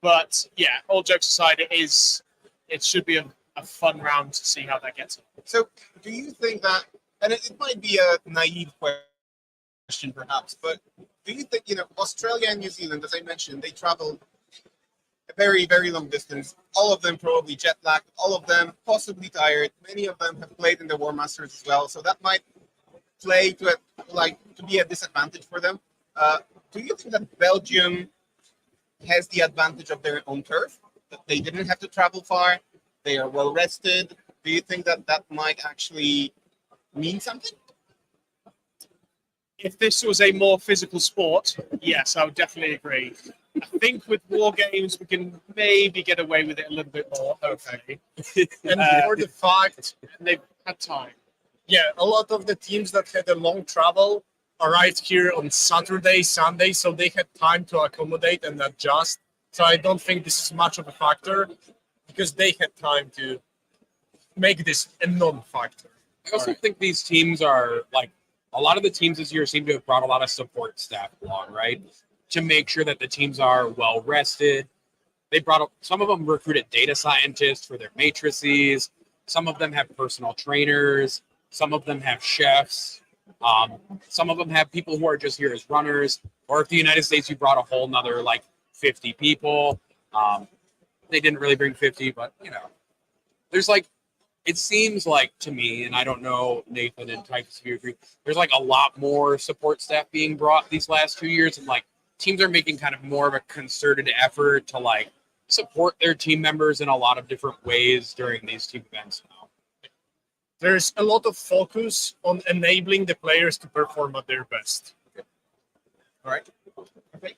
But yeah, all jokes aside, it should be a fun round to see how that gets on. So do you think that, and it might be a naive question perhaps, but do you think, Australia and New Zealand, as I mentioned, they travel a very, very long distance. All of them probably jet lagged, all of them possibly tired. Many of them have played in the War Masters as well, so that might play to be a disadvantage for them. Do you think that Belgium has the advantage of their own turf, that they didn't have to travel far, they are well rested? Do you think that might actually mean something? If this was a more physical sport, yes, I would definitely agree. I think with war games, we can maybe get away with it a little bit more, hopefully. And for the fact, they've had time. Yeah, a lot of the teams that had a long travel arrived here on Saturday, Sunday, so they had time to accommodate and adjust. So I don't think this is much of a factor because they had time to make this a non-factor. I also think these teams are a lot of the teams this year seem to have brought a lot of support staff along, right? To make sure that the teams are well rested. They brought some of them recruited data scientists for their matrices. Some of them have personal trainers. Some of them have chefs. Some of them have people who are just here as runners. Or if the United States, you brought a whole nother like 50 people. They didn't really bring 50, but you know, there's like, it seems like to me, and I don't know, Nathan and Titus, if you agree, there's like a lot more support staff being brought these last 2 years, and like teams are making kind of more of a concerted effort to like support their team members in a lot of different ways during these team events now. There's a lot of focus on enabling the players to perform at their best. All right. Okay.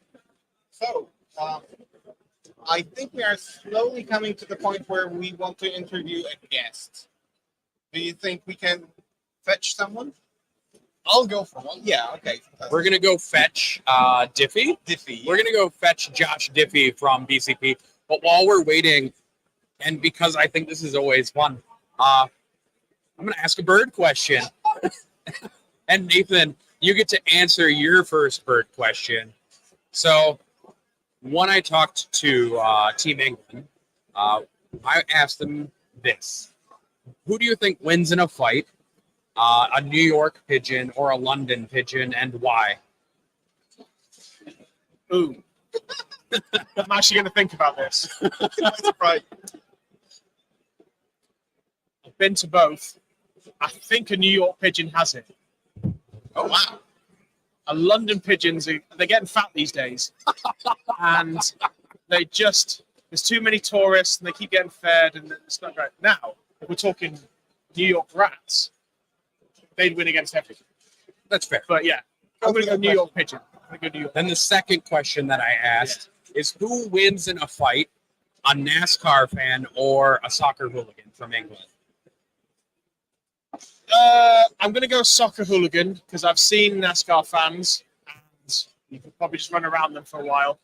So, I think we are slowly coming to the point where we want to interview a guest. Do you think we can fetch someone? I'll go for one. Yeah, okay. We're going to go fetch Diffie. Diffie. We're going to go fetch Josh Diffie from BCP. But while we're waiting, and because I think this is always fun, I'm going to ask a bird question. And Nathan, you get to answer your first bird question. So when I talked to Team England, I asked them this. Who do you think wins in a fight? A New York pigeon or a London pigeon, and why? Ooh. I'm actually going to think about this. Right. I've been to both. I think a New York pigeon has it. Oh, wow. A London pigeons, they're getting fat these days. And there's too many tourists and they keep getting fed and it's not great. Now, if we're talking New York rats, they'd win against everything. That's fair. But yeah, I'm going to go New York pigeon. I'm going to go New York. Then the second question that I asked is who wins in a fight, a NASCAR fan or a soccer hooligan from England? I'm going to go soccer hooligan because I've seen NASCAR fans and you could probably just run around them for a while.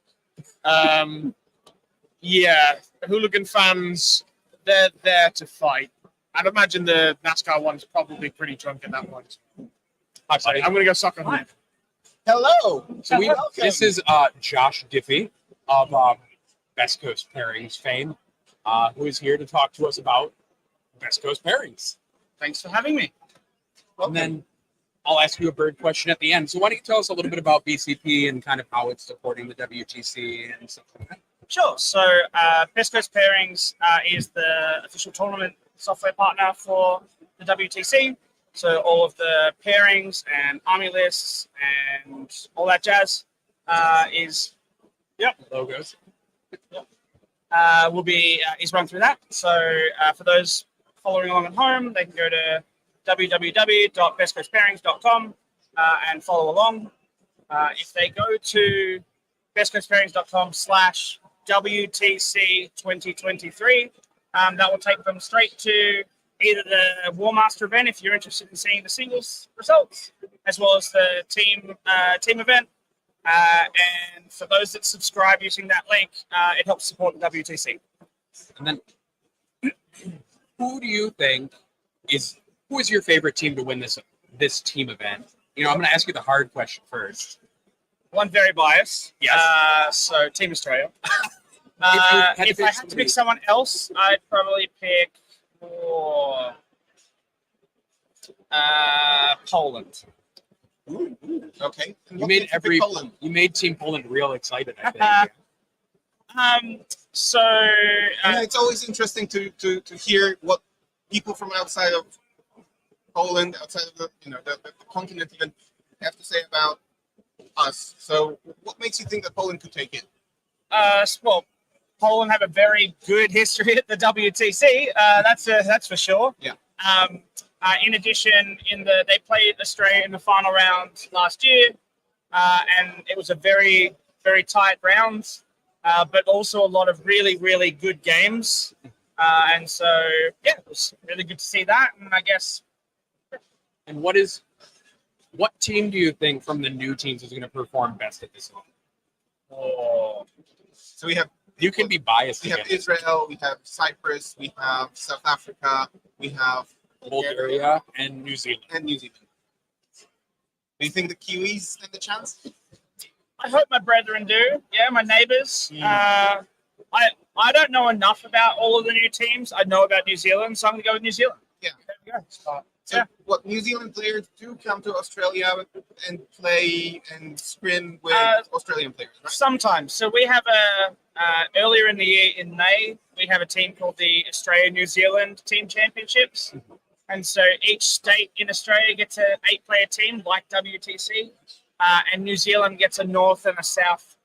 Yeah, hooligan fans, they're there to fight. I'd imagine the NASCAR one's probably pretty drunk in that one. So I'm going to go soccer hooligan. Hello. So Welcome. this is Josh Diffie of Best Coast Pairings fame, who is here to talk to us about Best Coast Pairings. Thanks for having me. And then I'll ask you a bird question at the end. So why don't you tell us a little bit about BCP and kind of how it's supporting the WTC and stuff like that? Sure. So Best Coast Pairings is the official tournament software partner for the WTC. So all of the pairings and army lists and all that jazz is Logos. is run through that. So for those following along at home, they can go to www.bestcoastpairings.com and follow along. If they go to bestcoastpairings.com/WTC 2023, that will take them straight to either the War Master event if you're interested in seeing the singles results, as well as the team event. And for those that subscribe using that link, it helps support the WTC. And then who do you think is your favorite team to win this team event? You know, I'm going to ask you the hard question first. One very biased. Yes. So Team Australia. If I had To pick someone else, I'd probably pick Poland. Ooh, okay. And You what made makes you pick Poland? you made Team Poland real excited, I think. So Yeah, it's always interesting to hear what people from outside of Poland, outside of the continent, even have to say about us. So, what makes you think that Poland could take it? well, Poland have a very good history at the WTC. That's for sure. Yeah. In addition, they played Australia in the final round last year, and it was a very, very tight round, but also a lot of really, really good games. And so, yeah, it was really good to see that. And I guess. And what team do you think from the new teams is going to perform best at this moment? So we have You can be biased. we have again. Israel, we have Cyprus, we have South Africa, we have Bulgaria and New Zealand. and New Zealand. Do you think the Kiwis stand a chance? I hope my brethren do. Yeah, my neighbours. I don't know enough about all of the new teams. I know about New Zealand, so I'm going to go with New Zealand. Yeah. There we go. So Yeah. what, New Zealand players do come to Australia and play and scrim with Australian players, right? Sometimes. So we have earlier in the year in May, we have a team called the Australia-New Zealand Team Championships. And so each state in Australia gets an 8-player team like WTC, and New Zealand gets a north and a south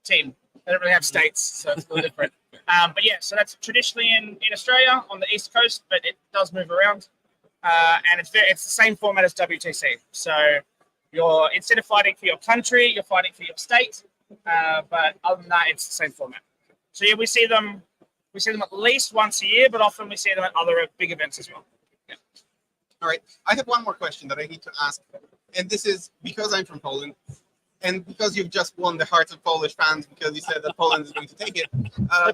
team. They don't really have states, so it's a little different. But yeah, so that's traditionally in Australia on the East Coast, but it does move around. And it's the same format as WTC. So instead of fighting for your country, you're fighting for your state. But other than that, it's the same format. So yeah, we see them at least once a year, but often we see them at other big events as well. Yeah. All right. I have one more question that I need to ask. And this is because I'm from Poland and because you've just won the hearts of Polish fans because you said that Poland is going to take it.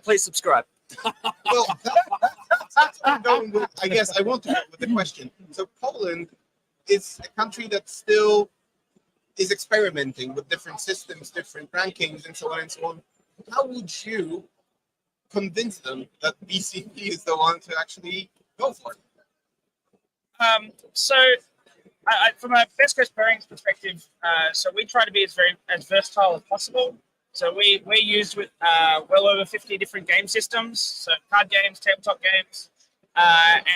Please subscribe. Well, that's what I'm going with. I guess I want to go with the question. So Poland is a country that still is experimenting with different systems, different rankings, and so on and so on. How would you convince them that BCP is the one to actually go for it? So from a best coast pairings perspective, so we try to be as versatile as possible. So we're used with well over 50 different game systems, so card games, tabletop games,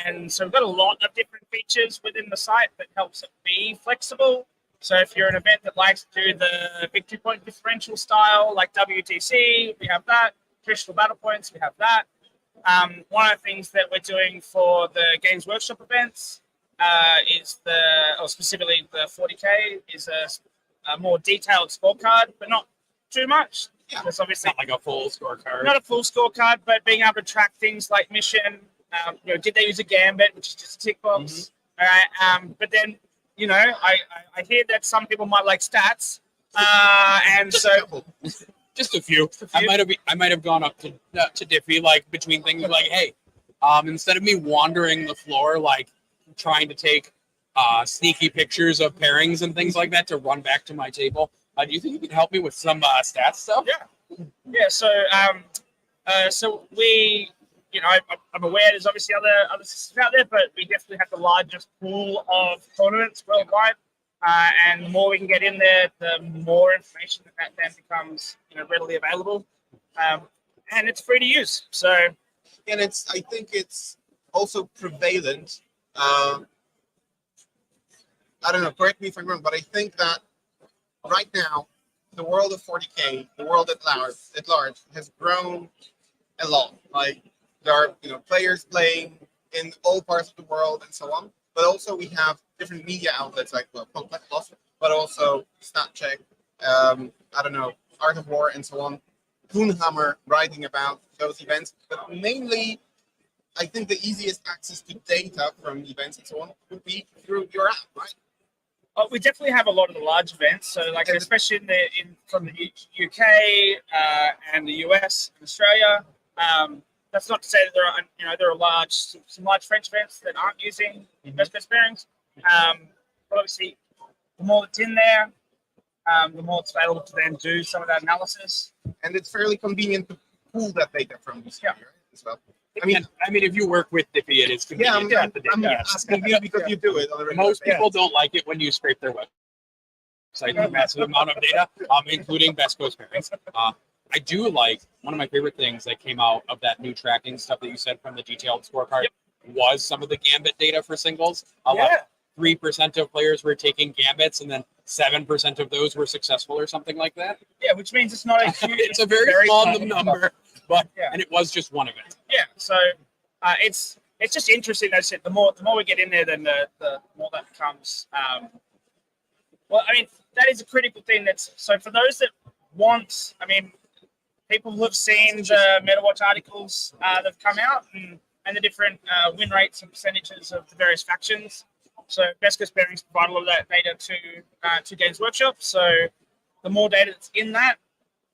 and so we've got a lot of different features within the site that helps it be flexible. So if you're an event that likes to do the big 2-point differential style like WTC, we have that. Traditional battle points, we have that. One of the things that we're doing for the Games Workshop events is specifically the 40K is a more detailed scorecard, but not too much. Yeah. It's obviously Not like a full scorecard. not a full scorecard, but being able to track things like mission. Did they use a gambit, which is just a tick box? All right. But then, I hear that some people might like stats, and so Just a few. I might have gone up to Diffie like between things like, hey, instead of me wandering the floor like trying to take sneaky pictures of pairings and things like that to run back to my table, do you think you could help me with some stats stuff? Yeah. So we, I'm aware there's obviously other systems out there, but we definitely have the largest pool of tournaments worldwide. And the more we can get in there, the more information that then becomes readily available, and it's free to use. So, And I think it's also prevalent. I don't know, correct me if I'm wrong, but I think that right now, the world of 40K, the world at large has grown a lot. Like there are players playing in all parts of the world and so on. But also we have different media outlets like Complex Plus, but also StatCheck, Art of War and so on. Goonhammer writing about those events. But mainly, I think the easiest access to data from events and so on would be through your app, right? we definitely have a lot of the large events. So, like especially from the UK and the US and Australia. That's not to say that there are some large French events that aren't using best pairings. But obviously, the more that's in there, the more it's available to then do some of that analysis. And it's fairly convenient to pull that data from this right, as well. I mean, if you work with Diffie, it is convenient. Yeah, I'm asking you because you do it on a regular Most people don't like it when you scrape their website a massive amount of data, including best coast pairings. I do like one of my favorite things that came out of that new tracking stuff that you said from the detailed scorecard was some of the gambit data for singles. 3% of players were taking gambits, and then 7% of those were successful, or something like that. Yeah, which means it's not a huge. It's a very small number, but and it was just one event. Yeah, so it's just interesting. As I said, the more we get in there, then the more that becomes. Well, I mean, that is a critical thing. So for those that want, people who have seen the MetaWatch articles that have come out and the different win rates and percentages of the various factions. So Best Coast Pairings provide a lot of that data to Games Workshop. So the more data that's in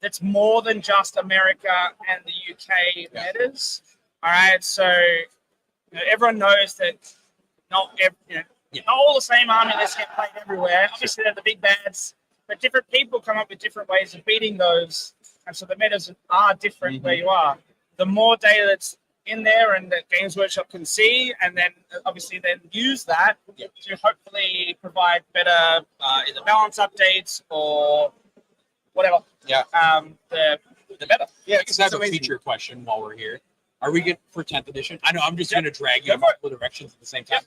that's more than just America and the UK metas. All right, so everyone knows that not Yeah. Not all the same army lists get played everywhere. Obviously, they're the big bads, but different people come up with different ways of beating those, and so the metas are different where you are. The more data that's in there and that Games Workshop can see, and then obviously then use that to hopefully provide better either balance updates or whatever. Yeah. The better. Yeah, I guess that's it's a amazing. feature question while we're here. Are we good for 10th edition? I know I'm just going to drag you in multiple directions at the same time.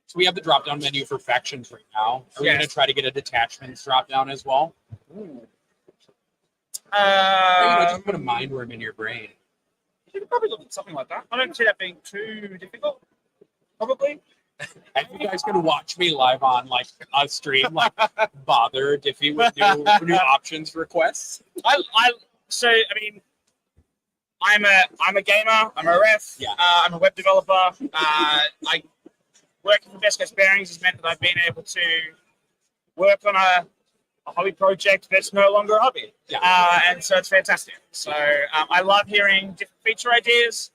So we have the drop-down menu for factions right now. Are we going to try to get a detachments drop-down as well? Just put a mind worm in your brain. You could probably look at something like that. I don't see that being too difficult. Probably. And you guys can watch me live on like a stream, like bother Diffie with new options requests. I'm a gamer. I'm a ref. Yeah. I'm a web developer. Working for Best Case Pairings has meant that I've been able to work on a hobby project that's no longer a hobby. Yeah. And so it's fantastic. So I love hearing different feature ideas.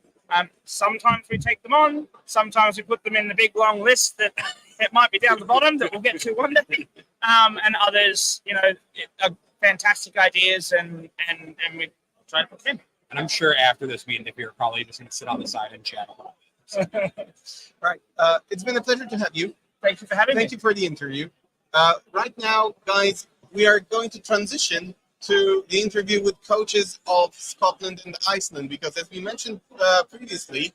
Sometimes we take them on. Sometimes we put them in the big long list that it might be down the bottom that we'll get to one day. And others, are fantastic ideas, and we try to put them in. And I'm sure after this meeting, if you're probably just going to sit on the side and chat a lot. Right. It's been a pleasure to have you. Thank you for having me. Thank you for the interview. Right now, guys, we are going to transition to the interview with coaches of Scotland and Iceland, because as we mentioned previously,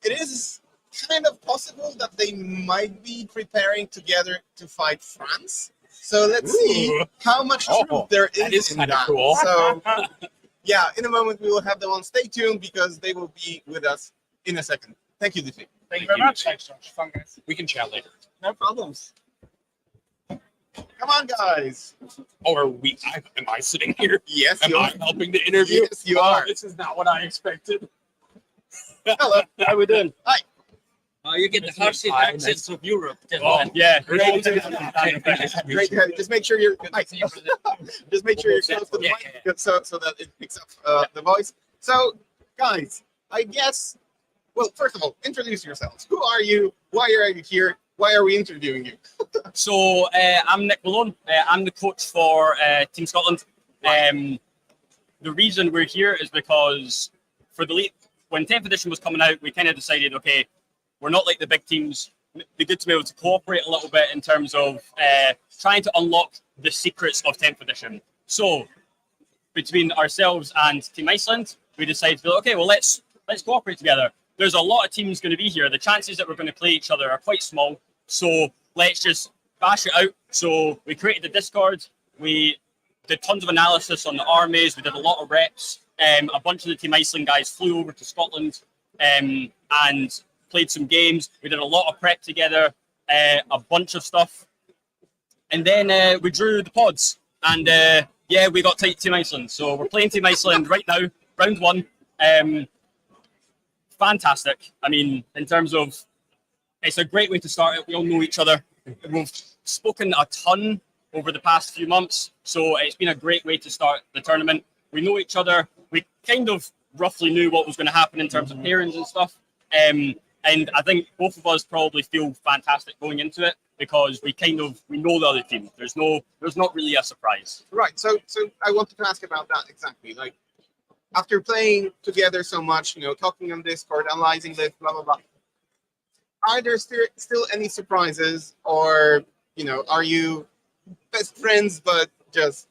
it is kind of possible that they might be preparing together to fight France. So let's see how much truth there that is is in kind of that. cool. So yeah, in a moment we will have them on. Stay tuned because they will be with us in a second. Thank you, Diffie. Thank you very much. Thanks, Josh. Fun, guys. We can chat later. No problems. Come on, guys. Or am I sitting here? Yes, Am you I are. helping the interview? Yes, you are. This is not what I expected. Hello. How we doing? Hi. You get the harshest accents of Europe. Yeah. Great to have you. Just make sure you're just make sure you're close to the mic so that it picks up the voice. So, guys, I guess. Well, first of all, introduce yourselves. Who are you? Why are you here? Why are we interviewing you? So I'm Nick Malone. I'm the coach for Team Scotland. The reason we're here is because for when 10th edition was coming out, we kind of decided, okay, we're not like the big teams. It'd be good to be able to cooperate a little bit in terms of trying to unlock the secrets of 10th edition. So between ourselves and Team Iceland, we decided, okay, well, let's cooperate together. There's a lot of teams going to be here. The chances that we're going to play each other are quite small. So let's just bash it out. So we created the Discord. We did tons of analysis on the armies. We did a lot of reps. A bunch of the Team Iceland guys flew over to Scotland and played some games. We did a lot of prep together, a bunch of stuff. And then we drew the pods. And we got Team Iceland. So we're playing Team Iceland right now, round one. Fantastic. I mean, in terms of, it's a great way to start it. We all know each other. We've spoken a ton over the past few months, so it's been a great way to start the tournament. We know each other. We kind of roughly knew what was going to happen in terms of pairings and stuff. And I think both of us probably feel fantastic going into it because we know the other team. There's not really a surprise. Right. So I wanted to ask about that exactly. Like, after playing together so much, talking on Discord, analyzing this, blah blah blah. Are there still any surprises, or are you best friends but just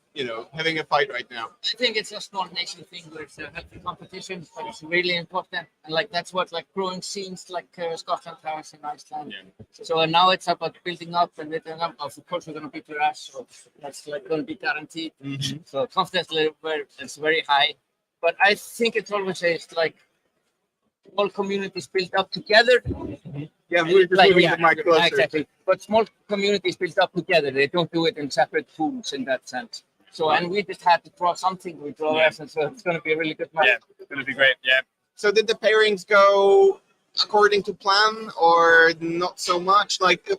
having a fight right now? I think it's a small nation thing where it's a healthy competition, but it's really important. And that's what growing scenes Scotland has in Iceland. Yeah. So now it's about building up and building up. Of course, we're going to beat your ass, so that's going to be guaranteed. Mm-hmm. So confidence level is very high. But I think it's always small communities built up together. Mm-hmm. Yeah, we're moving the mic closer. Exactly. But small communities built up together. They don't do it in separate pools in that sense. So, and we just had to draw something. We draw lessons, so it's going to be a really good match. Yeah, it's going to be great. Yeah. So did the pairings go according to plan or not so much? Like,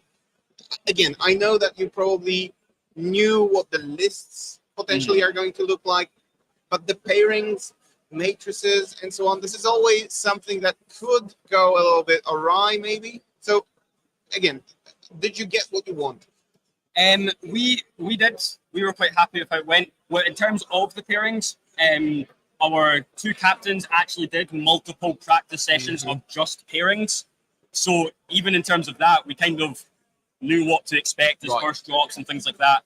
again, I know that you probably knew what the lists potentially are going to look like, but the pairings, matrices, and so on, this is always something that could go a little bit awry, maybe. So, again, did you get what you want? We did. We were quite happy with how it went. Well, in terms of the pairings, our two captains actually did multiple practice sessions of just pairings. So even in terms of that, we kind of knew what to expect as first drops and things like that.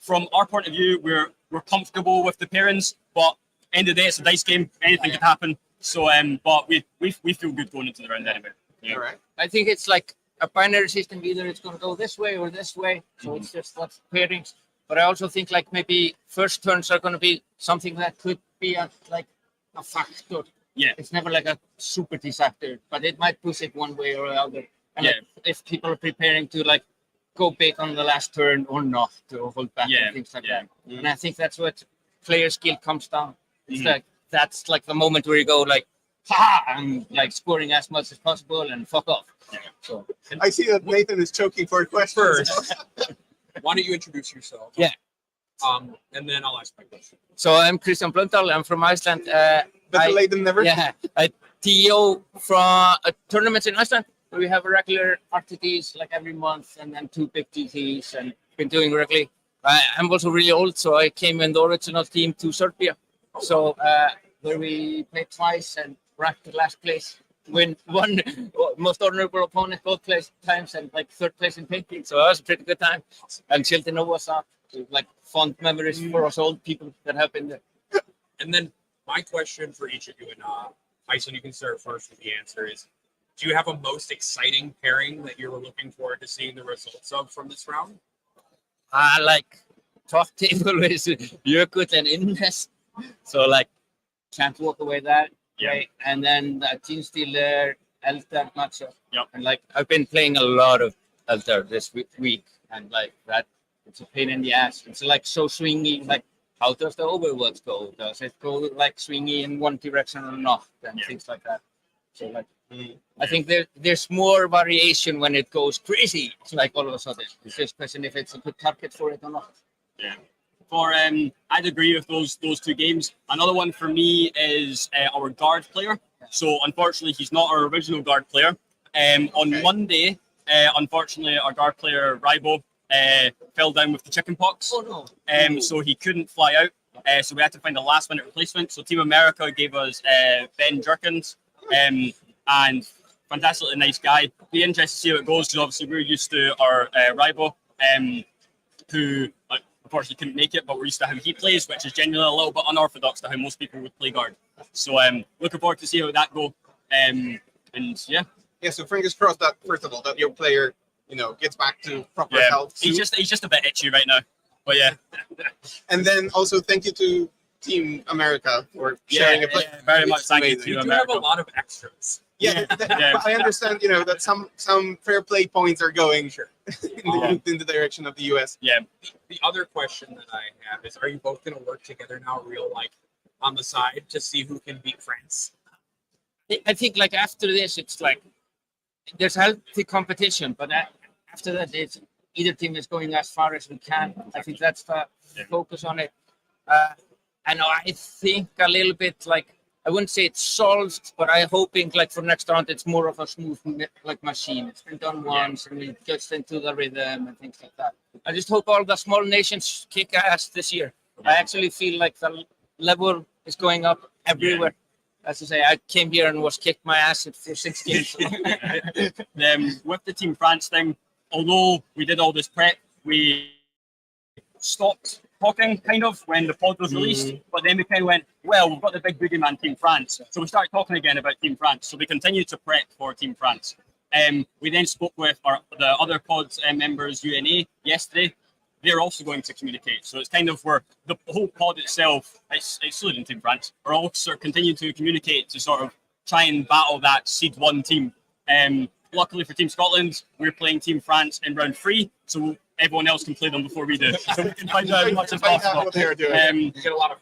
From our point of view, we're comfortable with the pairings, but end of the day, it's a dice game. Anything could happen. So, but we feel good going into the round anyway. Yeah. All right. I think it's like a binary system. Either it's going to go this way or this way. So it's just lots of pairings. But I also think like maybe first turns are going to be something that could be like a factor. Yeah. It's never like a super disaster, but it might push it one way or the other. And like, if people are preparing to like go big on the last turn or not, to hold back and things like that. And I think that's what player skill comes down. It's like that's like the moment where you go like, ha, and like scoring as much as possible and fuck off. Yeah. So I see that Nathan is choking for a question. First, why don't you introduce yourself? Yeah. And then I'll ask my question. So I'm Christian Blundal. I'm from Iceland. Better late than never. Yeah, I TO from a tournament in Iceland. We have regular RTDs like every month, and then 2 big GTs, and been doing regularly. I'm also really old, so I came in the original team to Serbia. So where we played twice and ranked the last place, win one most honorable opponent both times, and like 3rd place in painting. So that was a pretty good time. And Chilton was up, like fond memories for us old people that have been there. And then my question for each of you, and Tyson, you can start first with the answer, is do you have a most exciting pairing that you were looking forward to seeing the results of from this round? Like top table is Jökull and Innes. So like can't walk away that. Yeah. Way. And then the team still there, Eldar matchup. Yep. And like I've been playing a lot of Eldar this week, and like that it's a pain in the ass. It's like so swingy. Like how does the overworld go? Does it go like swingy in one direction or not? And things like that. So like I think there's more variation when it goes crazy. It's like all of a sudden. It's just a question if it's a good target for it or not. Yeah. For I'd agree with those 2 games. Another one for me is our guard player. So unfortunately, he's not our original guard player. On Monday, unfortunately, our guard player Rybo fell down with the chickenpox. Oh no! So he couldn't fly out. So we had to find a last-minute replacement. So Team America gave us Ben Jerkins, and fantastically nice guy. Be interested to see how it goes, because obviously we're used to our Rybo, who unfortunately couldn't make it, but we're used to how he plays, which is genuinely a little bit unorthodox to how most people would play guard. So looking forward to see how that go. And yeah. Yeah. So fingers crossed that first of all that your player, gets back to proper health. He's just a bit itchy right now. But yeah. And then also thank you to Team America for sharing a play. Yeah, very much. It's Thank you amazing. to You do have America. a lot of extras. Yeah, I understand. That some fair play points are going in the direction of the US. Yeah. The other question that I have is, are you both going to work together now, real like on the side, to see who can beat France? I think like after this, it's like there's healthy competition, but after that, it's either team is going as far as we can. I think that's the focus on it. And I think a little bit like I wouldn't say it's solved, but I'm hoping like for next round it's more of a smooth like machine. It's been done once, and we get into the rhythm and things like that. I just hope all the small nations kick ass this year. I actually feel like the level is going up everywhere. As I say, I came here and was kicked my ass for 6 games. With the Team France thing, although we did all this prep, we stopped talking kind of when the pod was released, but then we kind of went, well, we've got the big boogeyman Team France. So we started talking again about Team France. So we continued to prep for Team France. We then spoke with the other pod's members, UNA, yesterday. They're also going to communicate. So it's kind of where the whole pod itself, it's excluding Team France, are all sort of continuing to communicate to sort of try and battle that Seed 1 team. Luckily for Team Scotland, we're playing Team France in round 3, so everyone else can play them before we do. So we can find out as much as possible. What they're doing. Get a lot of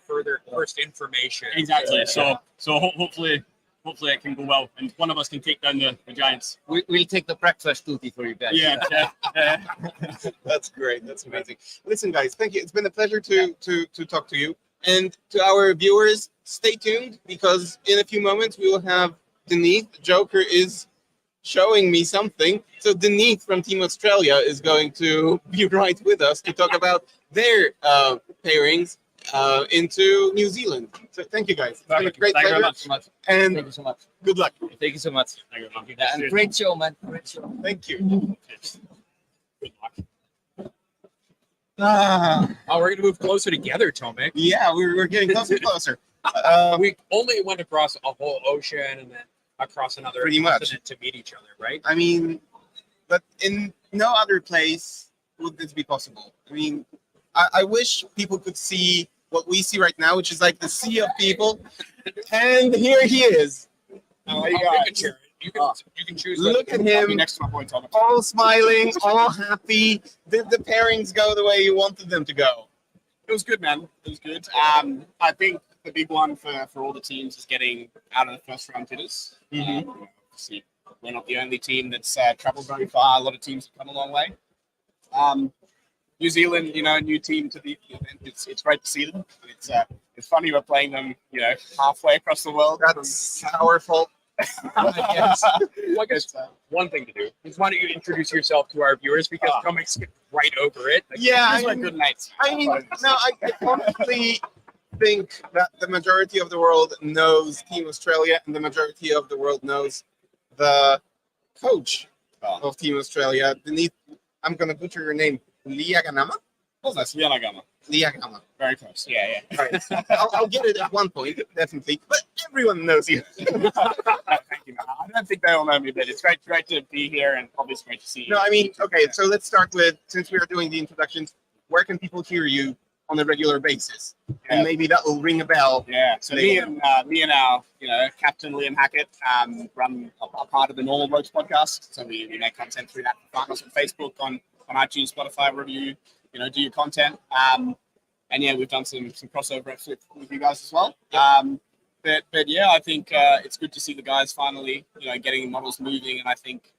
first information. Exactly. So hopefully it can go well, and one of us can take down the Giants. We'll take the breakfast duty for you guys. Yeah. That's great. That's amazing. Listen, guys, thank you. It's been a pleasure to talk to you. And to our viewers, stay tuned, because in a few moments we will have Dineeth. Joker is showing me something. So Dineeth from Team Australia is going to be right with us to talk about their pairings into New Zealand. So thank you guys. It's been a great Thank you very pleasure. much. And Thank you so much. good luck. Thank you so much. Yeah, and great show, man. Great show. Thank you. Good luck. Ah, Oh, we're gonna move closer together, Tomek. yeah, we're getting closer and closer. We only went across a whole ocean and then across another Pretty much. continent to meet each other, right? I mean, but in no other place would this be possible. I mean, I wish people could see what we see right now, which is like the sea of people. And here he is. How are Oh, you you guys? can share it. You can choose. Look at I'll be him, next to my boy Thomas. all smiling, all happy. Did the pairings go the way you wanted them to go? It was good, man. It was good. I think the big one for all the teams is getting out of the first round jitters. Obviously, we're not the only team that's traveled very far. A lot of teams have come a long way. New Zealand, new team to the event. It's great to see them. It's funny we're playing them, halfway across the world. That's our fault. Well, I guess one thing to do is why don't you introduce yourself to our viewers because Tomek skipped right over it. Yeah, These are my good mates. I mean, no, I honestly think that the majority of the world knows Team Australia, and the majority of the world knows the coach of Team Australia. Dineeth, I'm gonna butcher your name, Liaganama. Oh, that's Yanagama. Liaganama. Very close. Yeah. Right. I'll get it at one point, definitely. But everyone knows you. Thank you, man. I don't think they all know me, but it's great to be here, and obviously great to see you. No, I mean, okay. So let's start with, since we are doing the introductions, where can people hear you on a regular basis? And maybe that will ring a bell. Yeah, so me and our, Captain Liam Hackett run a part of the Normal Ropes podcast. So we make content through that. Find us on Facebook, on iTunes, Spotify, wherever you do your content. And yeah, we've done some crossover with you guys as well. But yeah, I think it's good to see the guys finally, getting models moving. And I think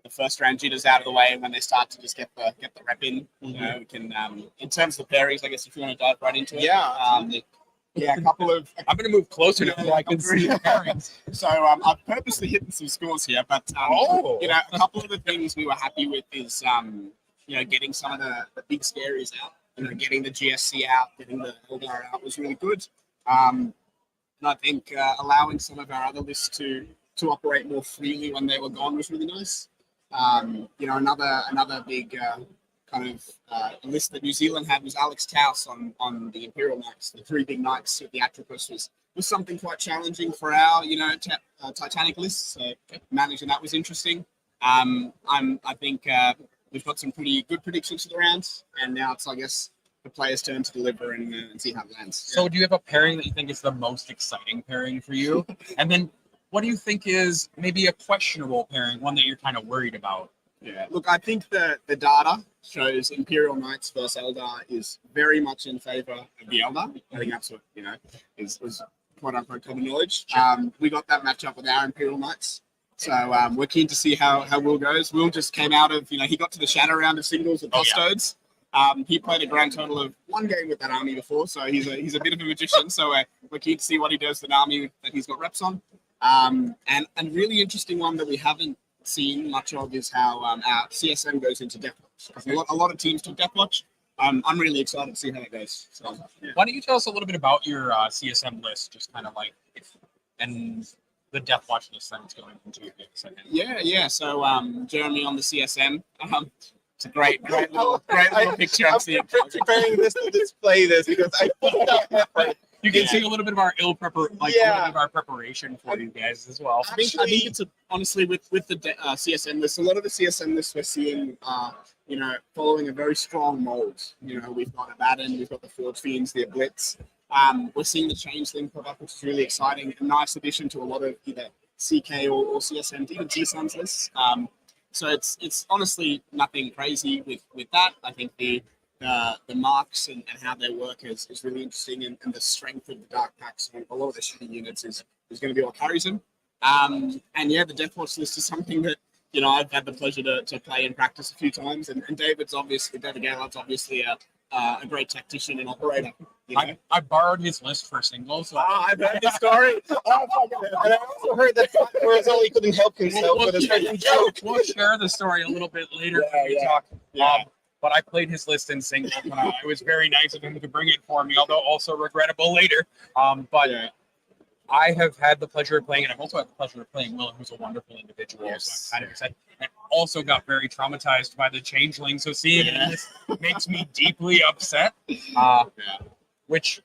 the first round jitters out of the way, when they start to just get the rep in, we can. In terms of the pairings, I guess if you want to dive right into it. Yeah, a couple of. I'm going to move closer now so I can see the pairings. So I've purposely hidden some scores here, but a couple of the things we were happy with is getting some of the big scaries out. Getting the GSC out, getting the Eldar out was really good. And I think allowing some of our other lists to operate more freely when they were gone was really nice. Another big list that New Zealand had was Alex Taus on the Imperial Knights. The three big knights of the Atropos was something quite challenging for our Titanic list. So managing that was interesting. I think we've got some pretty good predictions for the rounds, and now it's, I guess, the players' turn to deliver and see how it lands. So do you have a pairing that you think is the most exciting pairing for you? And then what do you think is maybe a questionable pairing, one that you're kind of worried about? Yeah, look, I think the data shows Imperial Knights versus Eldar is very much in favor of the Eldar. I think that's what, is quote unquote common knowledge. We got that matchup with our Imperial Knights. So we're keen to see how Will goes. Will just came out of, he got to the shadow round of singles with Custodes. He played a grand total of one game with that army before, so he's a bit of a magician. So we're keen to see what he does with an army that he's got reps on. And really interesting one that we haven't seen much of is how our CSM goes into Deathwatch. A lot of teams took Deathwatch. I'm really excited to see how it goes. So, Why don't you tell us a little bit about your CSM list, just kind of like and the Deathwatch list that it's going into in a second. Yeah. So Jeremy on the CSM. It's a great little picture. I'm preparing this to display this because I put out effort. You can see a little bit of our a little bit of our preparation for you guys as well. I think it's honestly with the CSM list. A lot of the CSM lists we're seeing are following a very strong mold. We've got Abaddon, we've got the Forge Fiends, the Blitz. We're seeing the Changeling pop up, which is really exciting. A nice addition to a lot of either CK or CSM, even G-Suns lists. So it's honestly nothing crazy with that. I think the marks and how they work is really interesting, and the strength of the Dark Packs and a lot of the shooting units is going to be what carries them. And yeah, the Deathwatch list is something that I've had the pleasure to play and practice a few times, and David Gaillard's obviously a a great tactician and operator. You know? I borrowed his list for singles. So I've heard this story. And I also heard that Marzoli couldn't help himself with a certain joke. We'll share the story a little bit later when we talk. But I played his list in singles, and it was very nice of him to bring it for me, although also regrettable later. I have had the pleasure of playing, and I've also had the pleasure of playing Will, who's a wonderful individual. Yes. So I'm kind of excited. I also got very traumatized by the changeling, so seeing it in this makes me deeply upset. Which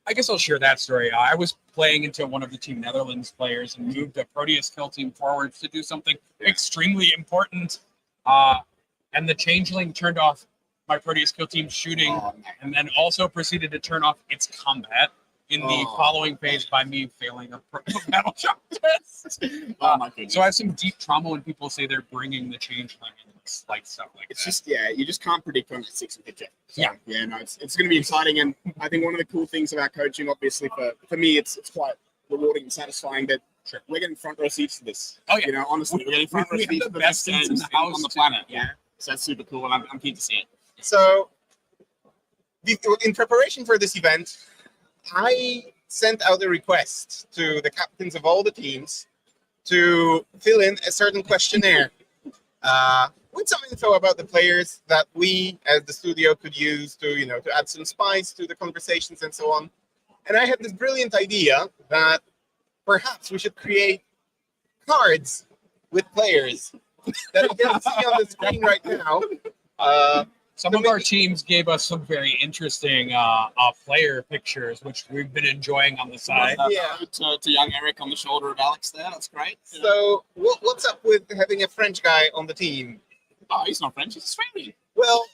I guess I'll share that story. I was playing into one of the Team Netherlands players and moved a Proteus kill team forwards to do something extremely important. And the changeling turned off my Proteus kill team shooting, and then also proceeded to turn off its combat in the following phase by me failing a battle shock test. My goodness. So I have some deep trauma when people say they're bringing the changeling and like stuff like It's that. just you just can't predict when that 6 picture. So, Yeah. no, it's going to be exciting, and I think one of the cool things about coaching, obviously for me, it's quite rewarding and satisfying that we're getting front row seats to this. Oh, yeah. You know, honestly, we're getting front row We have seats the to the best best seats in games the house on the too. planet. Yeah, so that's super cool, and I'm keen to see it. So, in preparation for this event, I sent out a request to the captains of all the teams to fill in a certain questionnaire with some info about the players that we, as the studio, could use to, to add some spice to the conversations and so on. And I had this brilliant idea that perhaps we should create cards with players that you can see on the screen right now. Some of our teams gave us some very interesting player pictures, which we've been enjoying on the side. Yeah. To young Eric on the shoulder of Alex there, that's great. So what's up with having a French guy on the team? Oh, he's not French, he's Australian. Well,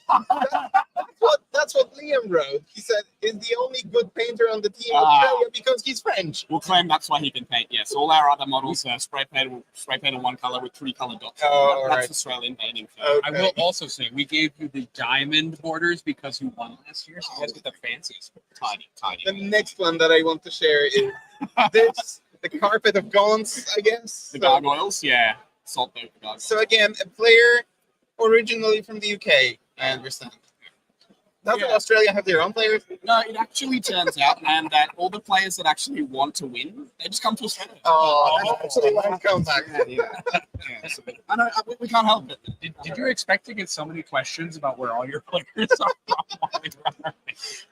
that's what Liam wrote. He said he's the only good painter on the team in Australia because he's French. We'll claim that's why he can paint. Yes, all our other models are spray painted one color with 3 color dots. Oh, That's right. Australian painting. Okay. I will also say we gave you the diamond borders because you won last year, so you guys get the fanciest. Tiny. The next one that I want to share is the carpet of gaunts, I guess. The gargoyles, yeah. Salt boat gargoyles. So again, a player originally from the UK, I understand. Doesn't Australia have their own players? No, it actually turns out, man, that all the players that actually want to win, they just come to Australia. Oh, that's actually why I'm coming back. Yeah, so, I know, we can't help it. Did you expect to get so many questions about where all your players are?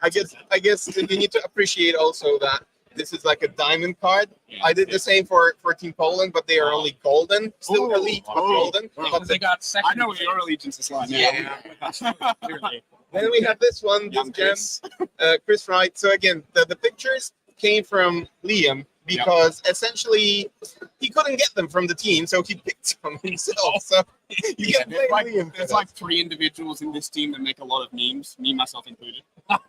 I guess you need to appreciate also that this is like a diamond card. Yeah, I did the same for Team Poland, but they are only golden. Still Ooh, elite, but golden. Because they got second. I know where your allegiance is like. Yeah. Clearly. Then we have this one, this Young gem, Chris. Chris Wright. So again, the pictures came from Liam because essentially he couldn't get them from the team, so he picked them himself. So you can blame Liam. There's like 3 individuals in this team that make a lot of memes, me myself included.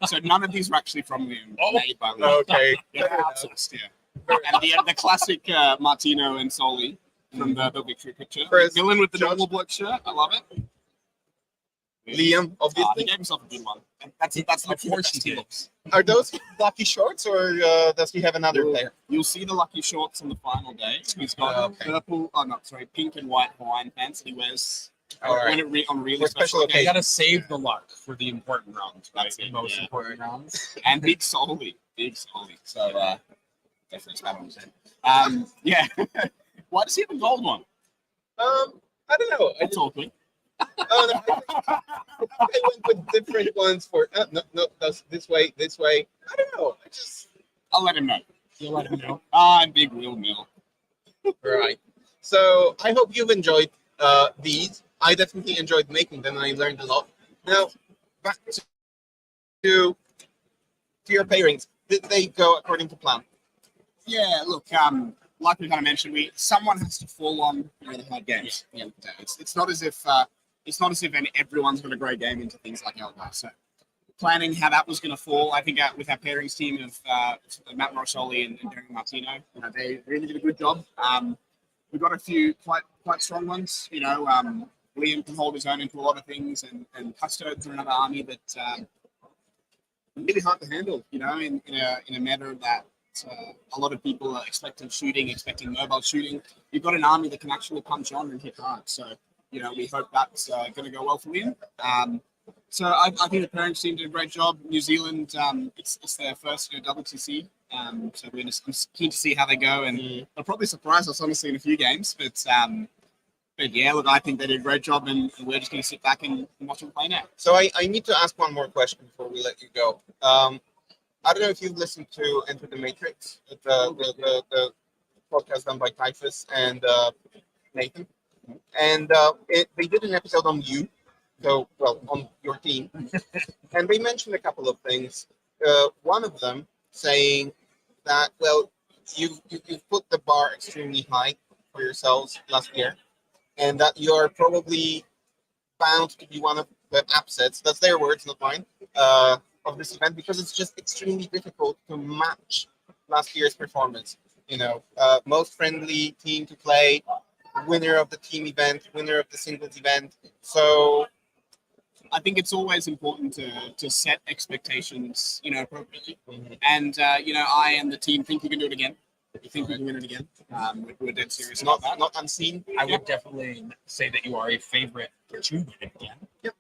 So none of these are actually from Liam. Made by Liam. Okay. Yeah, outsourced, yeah. And the classic Martino and Soli from the victory picture. Chris, Villain with the Josh. normal block shirt. I love it. Liam, He obviously. gave himself a good one. That's Of course he did. Are those lucky shorts, or does he have another player? You'll see the lucky shorts on the final day. He's got pink and white Hawaiian pants that he wears All right. on really For special You occasions. gotta save the luck for the important rounds. That's the Right, most yeah. important rounds. And big Soli. So definitely spat on his head. Yeah. Why does he have a gold one? I don't know. That's awkward. Oh, no, I went with different ones for. No, that's this way. I don't know. I'll let him know. You'll let him know. I'm big wheel mill. Right. So I hope you've enjoyed these. I definitely enjoyed making them, and I learned a lot. Now, back to your pairings. Did they go according to plan? Yeah, look, like we kind of mentioned, someone has to fall on the hard games. Yeah, it's not as if everyone's got a great game into things like Eldar. So planning how that was going to fall, I think with our pairings team of Matt Morosoli and Darren Martino, they really did a good job. We got a few quite strong ones. Liam can hold his own into a lot of things, and Custodes are another army that really hard to handle. In a matter that. A lot of people are expecting mobile shooting. You've got an army that can actually punch on and hit hard. So, we hope that's going to go well for him. So I think the pairings team did a great job. New Zealand, it's their first WTC, so I'm keen to see how they go, and they'll probably surprise us honestly in a few games. But yeah, look, I think they did a great job, and we're just going to sit back and watch them play now. So I need to ask one more question before we let you go. I don't know if you've listened to Enter the Matrix, the podcast done by Typhus and Nathan, and they did an episode on you, so well on your team, and they mentioned a couple of things. One of them saying that you've put the bar extremely high for yourselves last year, and that you are probably bound to be one of the upsets. That's their words, not mine. Of this event, because it's just extremely difficult to match last year's performance. Most friendly team to play, winner of the team event, winner of the singles event. So I think it's always important to set expectations, appropriately. And I and the team think we can do it again. We think we can win it again. We're dead serious about that. Not unseen. I would definitely say that you are a favorite to win it again. Yep.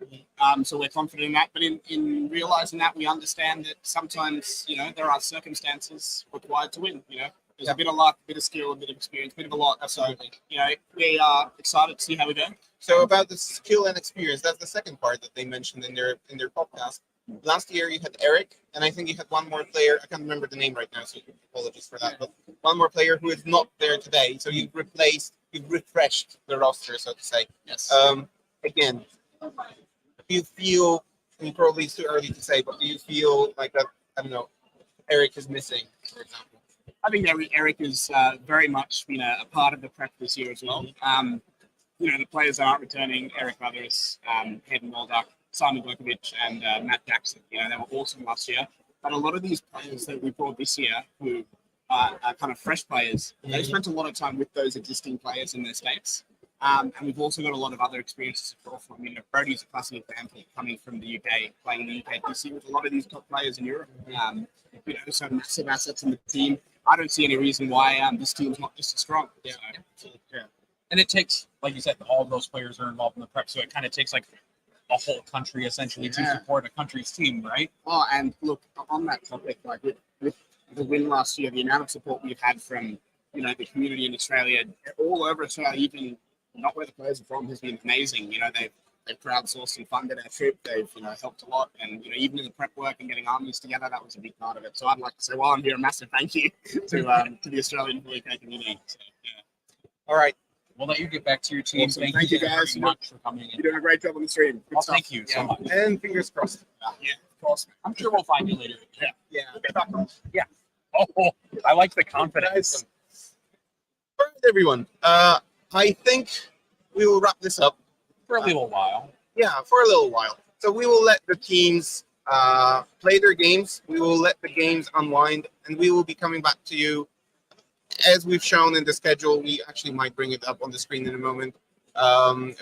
So we're confident in that, but in realizing that, we understand that sometimes, there are circumstances required to win. There's a bit of luck, a bit of skill, a bit of experience, a bit of a lot. Absolutely. So, we are excited to see how we go. So about the skill and experience, that's the second part that they mentioned in their podcast. Last year you had Eric, and I think you had one more player. I can't remember the name right now, so apologies for that. But one more player who is not there today. So you've refreshed the roster, so to say. Yes. Again, do you feel? And probably it's too early to say, but do you feel like that? I don't know. Eric is missing, for example. I think Eric is very much been a part of the prep this year as well. The players that aren't returning: Eric Brothers, Hayden Waldock, Simon Berkovich, and Matt Jackson. They were awesome last year. But a lot of these players that we brought this year, who are kind of fresh players, they spent a lot of time with those existing players in their states. And we've also got a lot of other experiences to draw from. Brody's a classic example, coming from the UK, playing in the UK DC with a lot of these top players in Europe. So massive assets in the team. I don't see any reason why this team's not just as strong. Yeah. And it takes, like you said, all of those players are involved in the prep, so it kind of takes like a whole country essentially to support a country's team, right? Oh, and look, on that topic, like with the win last year, the amount of support we've had from the community in Australia, all over Australia, even not where the players are from, has been amazing. They've crowdsourced and funded our trip. They've helped a lot, and even in the prep work and getting armies together, that was a big part of it. So I'd like to say, while I'm here, a massive thank you to the Australian UK community. So, All right. We'll let you get back to your team. Awesome. Thank you guys very much for coming in. You're doing a great job on the stream. Good Well, stuff. thank you so much. And fingers crossed. Yeah, of course. I'm sure we'll find you later. Yeah. Oh, I like the confidence. All right, everyone. I think we will wrap this up. For a little while. Yeah, for a little while. So we will let the teams play their games. We will let the games unwind, and we will be coming back to you as we've shown in the schedule. We actually might bring it up on the screen in a moment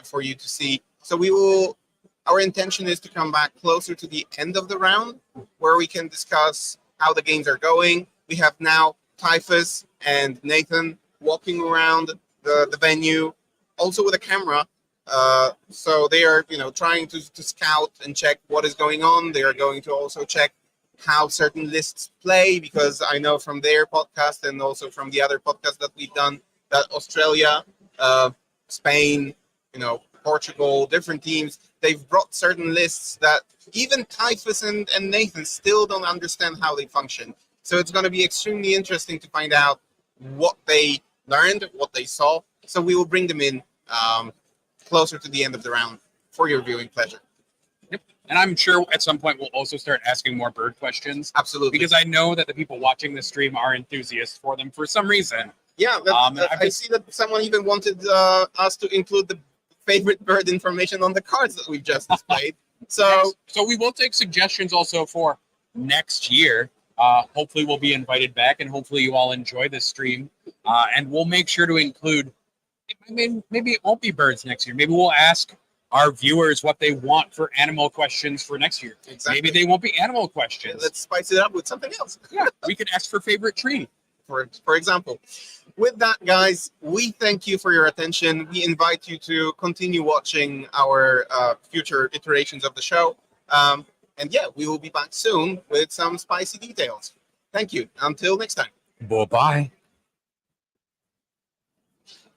for you to see. So our intention is to come back closer to the end of the round, where we can discuss how the games are going. We have now Typhus and Nathan walking around the venue, also with a camera. So they are, trying to scout and check what is going on. They are going to also check how certain lists play, because I know from their podcast and also from the other podcasts that we've done that Australia, Spain, Portugal, different teams, they've brought certain lists that even Typhus and Nathan still don't understand how they function. So it's going to be extremely interesting to find out what they learned, what they saw. So we will bring them in closer to the end of the round for your viewing pleasure. Yep. And I'm sure at some point we'll also start asking more bird questions. Absolutely. Because I know that the people watching this stream are enthusiasts for them for some reason. Yeah, I see that someone even wanted us to include the favorite bird information on the cards that we've just displayed. So we will take suggestions also for next year. Hopefully we'll be invited back, and hopefully you all enjoy this stream. And we'll make sure to include, maybe it won't be birds next year. Maybe we'll ask our viewers what they want for animal questions for next year. Exactly. Maybe they won't be animal questions. Let's spice it up with something else. Yeah, we could ask for favorite tree. For example. With that, guys, we thank you for your attention. We invite you to continue watching our future iterations of the show. And yeah, we will be back soon with some spicy details. Thank you. Until next time. Bye-bye.